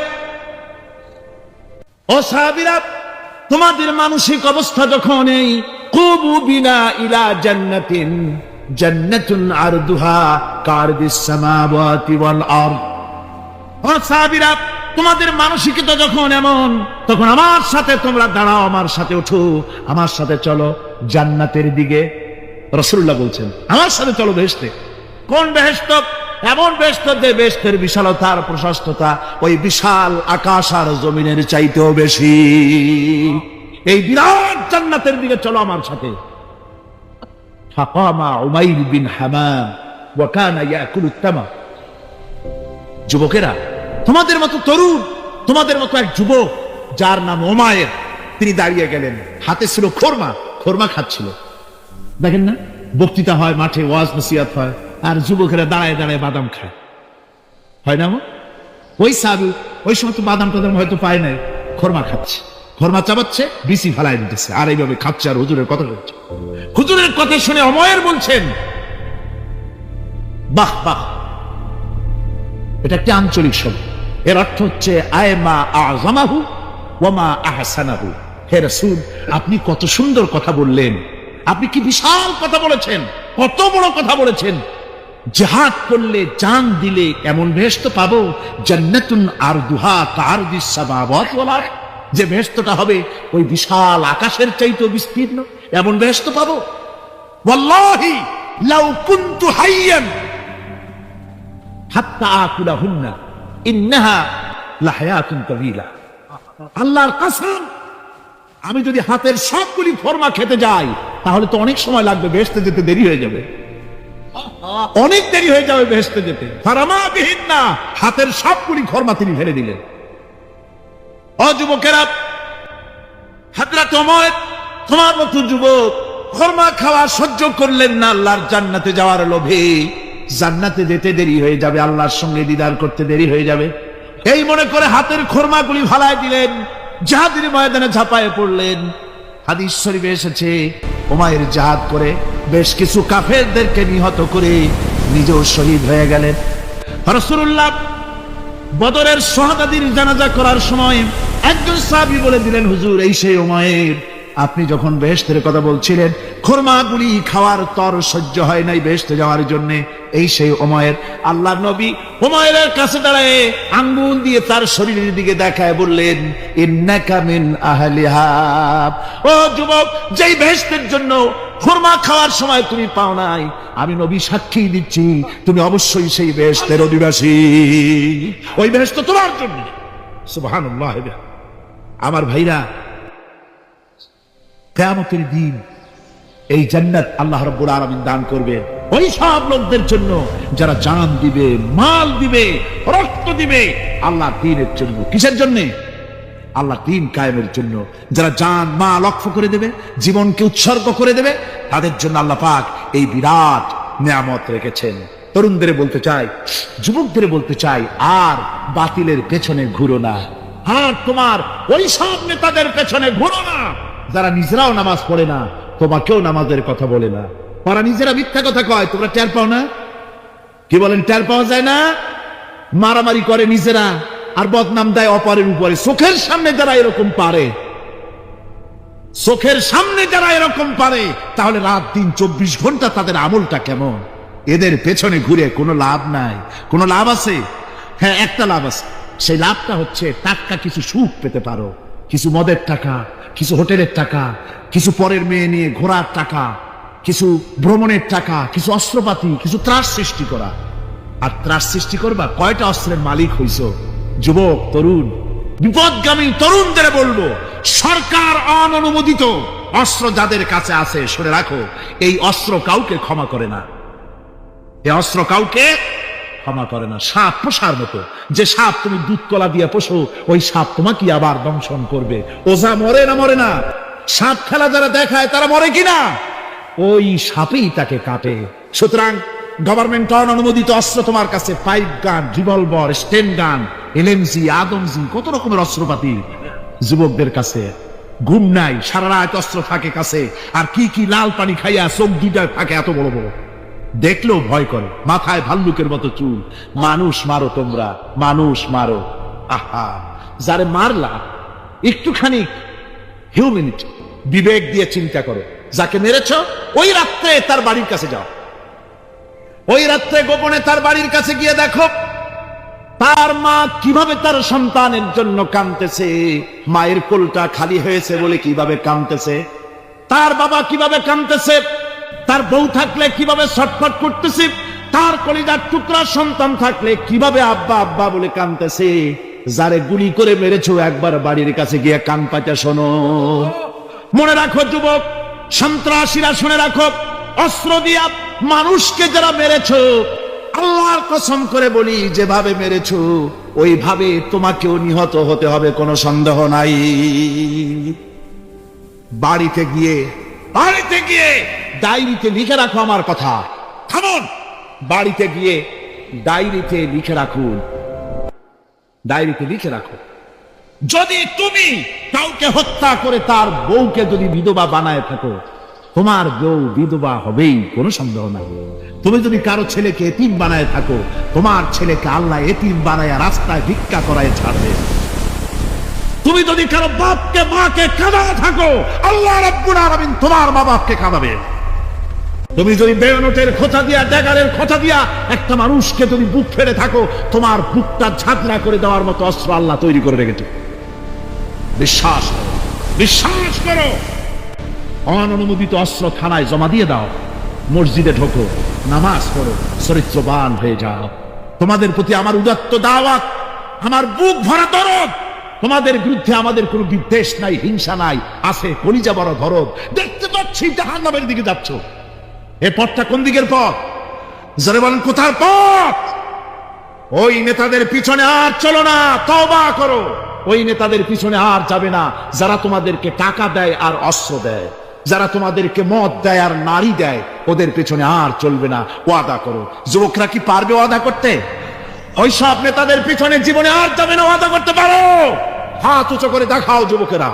S1: ও সাহাবীরা, তোমাদের মানসিক অবস্থা যখন এই কুবু বিনা ইলা জান্নাতিন জান্নাতুন আরদুহা কারদিস সামাওয়াতি ওয়াল আরদ। ও সাহাবীরা, তোমাদের মানসিকতা যখন এমন, তখন আমার সাথে তোমরা দাঁড়াও, আমার সাথে ওঠো, আমার সাথে চলো জান্নাতের দিকে। রাসূলুল্লাহ বলছেন আমার সাথে চলো বেহেশতে। কোন বেহেশত? এমন বেহেশত যে বেহেশতের বিশালতা আর প্রশস্ততা ওই বিশাল আকাশ আর জমিনের চাইতেও বেশি। এই বিরাট জান্নাতের দিকে চলো আমার সাথে। ফাকামা উমাইর বিন হামাম ওয়া কানা ইয়াকুলু তামাম। যুবকেরা, তোমাদের মতো তরুণ, তোমাদের মতো এক যুবক যার নাম উমাইর, তিনি দাঁড়িয়ে গেলেন, হাতে ছিল খোরমা খাচ্ছিল। দেখেন না, বক্তৃতা হয় মাঠে, ওয়াজ নসিহত হয়, আর যুবকেরা দাঁড়ায় দাঁড়ায় বাদাম খায়, হয় না? ওই সাহাবী ওই সময় তো বাদাম টাদাম হয়তো পায় নাই, খোরমা খাচ্ছে, খোরমা চাবাচ্ছে, বিসি ফালাই দিতেছে, আর এইভাবে খাচ্ছে আর হুজুরের কথা বলছে। হুজুরের কথা শুনে উমাইর বলছেন, বাহ বাহ, এটা একটি আঞ্চলিক শব্দ, এর অর্থ হচ্ছে আয়মা আযমাহু ওয়া মা আহসানাহু। হে রাসূল, আপনি কত সুন্দর কথা বললেন, আপনি কি বিশাল কথা বলেছেন, কত বড় কথা বলেছেন। জিহাদ করলে, জান দিলে এমন বেহেশত পাবো, জান্নাতুন আরদুহা কারদিস সামাওয়াতি ওয়াল আরদ, যে বেহেশতটা হবে ওই বিশাল আকাশের চাইতেও বিস্তীর্ণ, এমন বেহেশত পাবো। ওয়াল্লাহি লাউ কুনতু হাইয়ান হাত্তা আকুলাহুন্না ইন্নাহা লাহায়াতুন তাওয়িলা। আল্লাহর কসম, আমি যদি হাতের সবগুলি ফরমা খেতে যাই তাহলে তো অনেক সময় লাগবে, বেহেশতে যেতে দেরি হয়ে যাবে, অনেক দেরি হয়ে যাবে বেহেশতে যেতে। ফারামা বিহিন্না, হাতের সবগুলি ফরমা তিনি ফেলে দিলেন। ও যুবকেরা, হযরত ওমর তোমার মতো যুবক ফরমা খাওয়া সহ্য করলেন না আল্লাহর জান্নাতে যাওয়ার লোভে। জান্নাতে যেতে দেরি হয়ে যাবে, আল্লাহর সঙ্গে দিদার করতে দেরি হয়ে যাবে, এই মনে করে হাতের খোরমাগুলি ফালায় দিলেন, জিহাদের ময়দানে ঝাঁপায়ে পড়লেন। হাদিস শরীফে এসেছে, উমাইর জিহাদ করে বেশ কিছু কাফেরদেরকে নিহত করে নিজেও শহীদ হয়ে গেলেন। রাসূলুল্লাহ বদরের শাহাদাতের জানাজা করার সময় একজন সাহাবী বলে দিলেন, হুজুর এই সেই উমাইর, আপনি যখন বেহেশতের কথা বলছিলেন, খুরমাগুলি খাওয়ার তর সহ্য হয় নাই বেহেশতে যাওয়ার জন্য, এই সেই উমাইর, আল্লাহর নবী উমাইরের কাছে দাঁড়ায় আঙ্গুল দিয়ে তার শরীরের দিকে দেখায় বললেন, ইন্নাকা মিন আহলিহা। ও যুবক, যেই বেহেশতের জন্য খুরমা খাওয়ার সময় তুমি পাও নাই, আমি নবী সাক্ষী দিচ্ছি তুমি অবশ্যই সেই বেহেশতের অধিবাসী। ওই বেহেশত তোমার জন্য। সুবহানাল্লাহ। আমার ভাইরা, কিয়ামতের দিন এই জান্নাত আল্লাহ রাব্বুল আলামিন দান করবেন ওই সব লোকদের জন্য যারা জান দিবে, মাল দিবে, রক্ত দিবে আল্লাহর দ্বীনের জন্য। কিসের জন্য? আল্লাহর দ্বীন কায়েমের জন্য। যারা জান মাল ওয়াকফ করে দেবে, জীবনকে উৎসর্গ করে দেবে, তাদের জন্য আল্লাহ পাক এই বিরাট নিয়ামত রেখেছেন। তরুণদের বলতে চাই, যুবকদের বলতে চাই, আর বাতিলের পেছনে ঘুরো না। আর তোমার ওই সব নেতাদের পেছনে ঘুরো না যারা নিজেরাও নামাজ পড়ে না, তোমাকেও নামাজের কথা বলে না। তারা নিজেরা মিথ্যা কথা কয়, তোমরা টের পাও না? কি বলেন, টের পাওয়া যায় না? মারামারি করে নিজেরা আর বদনাম দেয় অপরের উপরে। চোখের সামনে যারা এরকম পারে, চোখের সামনে যারা এরকম পারে, তাহলে রাত দিন 24 ঘন্টা তাদের আমলটা কেমন? এদের পেছনে ঘুরে কোনো লাভ নাই। কোনো লাভ আছে? হ্যাঁ, একটা লাভ আছে। সেই লাভটা হচ্ছে টাটকা কিছু সুখ পেতে পারো, কিছু মদের টাকা, কিছু হোটেলের টাকা, কিছু পরের মেয়ে নিয়ে ঘোরার টাকা, কিছু ভ্রমণের টাকা, কিছু অস্ত্রপাতি, কিছু ত্রাস সৃষ্টি করা। আর ত্রাস সৃষ্টি করবা, কয়টা অস্ত্রের মালিক হইছ? যুবক, তরুণ, বিপদগামী তরুণদের বলবো, সরকার অননুমোদিত অস্ত্র যাদের কাছে আছে, শুনে রাখো, এই অস্ত্র কাউকে ক্ষমা করে না। এই অস্ত্র কাউকে ক্ষমা করে না। সাপ পোষার মতো, যে সাপ তুমি দুধ কলা দিয়ে পোষো, ওই সাপ তোমাকে আবার দংশন করবে। ওঝা মরে না? মরে না। সাপ খেলা যারা দেখায় তারা মরে কিনা? ওই সাপেই তাকে কাটে। সুতরাং গভর্নমেন্ট অনুমোদিত অস্ত্র তোমার কাছে, পাইপ গান, রিভলভার, স্টেন গান, এলএমজি, আদমজি, কত রকমের অস্ত্রপাতি যুবকদের কাছে। ঘুম নাই, সারা রাত অস্ত্র থাকে কাছে, আর কি কি লাল পানি খাইয়া চোখ দুইটা থাকে এত বড় বড়, দেখলেও ভয় করে। মাথায় ভাল্লুকের মতো চুল। মানুষ মারো তোমরা, মানুষ মারো। আহা, যারে মারলা একটুখানি হিউম্যানিটি, বিবেক দিয়ে চিন্তা করো। যাকে মেরেছ ওই রাত্রে তার বাড়ির কাছে যাও, ওই রাত্রে গোপনে তার বাড়ির কাছে গিয়ে দেখো তার মা কিভাবে তার সন্তানের জন্য কাঁদতেছে, মায়ের কোলটা খালি হয়েছে বলে কিভাবে কাঁদতেছে, তার বাবা কিভাবে কাঁদতেছে, তার বউ থাকলে কিভাবে ছটফট করতেছে, তার কলিজার টুকরা সন্তান থাকলে কিভাবে আব্বা আব্বা বলে কাঁদতেছে। যারে গুলি করে মেরেছো একবার বাড়ির কাছে গিয়ে কান পাতা শোনো। মনে রাখো যুবক, সন্ত্রাসীরা, শুনে রাখো, অস্ত্র দিয়া মানুষকে যারা মেরেছো, আল্লাহর কসম করে বলি, যেভাবে মেরেছো ওইভাবে তোমাকেও নিহত হতে হবে, কোনো সন্দেহ নাই। বাড়িতে গিয়ে ডায়েরিতে লিখে রাখো আমার কথা। থামুন। বাড়িতে গিয়ে ডায়েরিতে লিখে রাখুন, ডায়েরিতে লিখে রাখো, যদি তুমি কাউকে হত্যা করে তার বউকে যদি বিধবা বানায় থাকো, তোমার বউ বিধবা হবেই, কোনো সন্দেহ নাই। তুমি যদি কারো ছেলেকে এতিম বানায় থাকো, তোমার ছেলেকে আল্লাহ এতিম বানায় রাস্তায় ভিক্ষা করায় ছাড়বে। তুমি যদি কারো বাপকে মাকে কাঁদায় থাকো, আল্লাহ রাব্বুল আলামিন তোমার মা বাপকে কাঁদাবে। তুমি যদি বেয়নটের খোঁচা দিয়া, ড্যাগারের খোঁচা দিয়া একটা মানুষকে যদি বুক ফেড়ে থাকো, তোমার বুকটা ঝাঁকড়া করে দেওয়ার মতো অস্ত্র আল্লাহ তৈরি করে রেখেছে। বিশ্বাস করো, বিশ্বাস করো। অননুমোদিত অস্ত্র থানায় জমা দিয়ে দাও, মসজিদে ঢোকো, নামাজ পড়ো, চরিত্রবান হয়ে যাও। তোমাদের প্রতি আমার উদাত্ত দাওয়াত, আমার বুক ভরা দরদ। তোমাদের বিরুদ্ধে আমাদের কোনো বিদ্বেষ নাই, হিংসা নাই, আছে কলিজা বড় দরদ। দেখতে পাচ্ছি জাহান্নামের দিকে যাচ্ছ। এ পথটা কোন দিকের পথ? যারা বলেন কোথার পথ? ওই নেতাদের পিছনে আর চলো না, তওবা করো। ওই নেতাদের পিছনে আর যাবে না যারা তোমাদেরকে টাকা দেয় আর অস্ত্র দেয়, যারা তোমাদেরকে মদ দেয় আর নারী দেয়, ওদের পেছনে আর চলবে না। ওয়াদা করো। যুবকরা কি পারবে ওয়াদা করতে? ওই সব নেতাদের পিছনে জীবনে আর যাবে না। ওয়াদা করতে পারো? হাত উঁচু করে দেখাও যুবকেরা।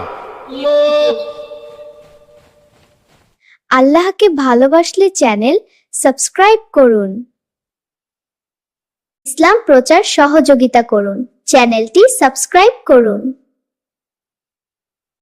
S2: আল্লাহকে ভালোবাসলে চ্যানেল সাবস্ক্রাইব করুন, ইসলাম প্রচার সহযোগিতা করুন, চ্যানেলটি সাবস্ক্রাইব করুন।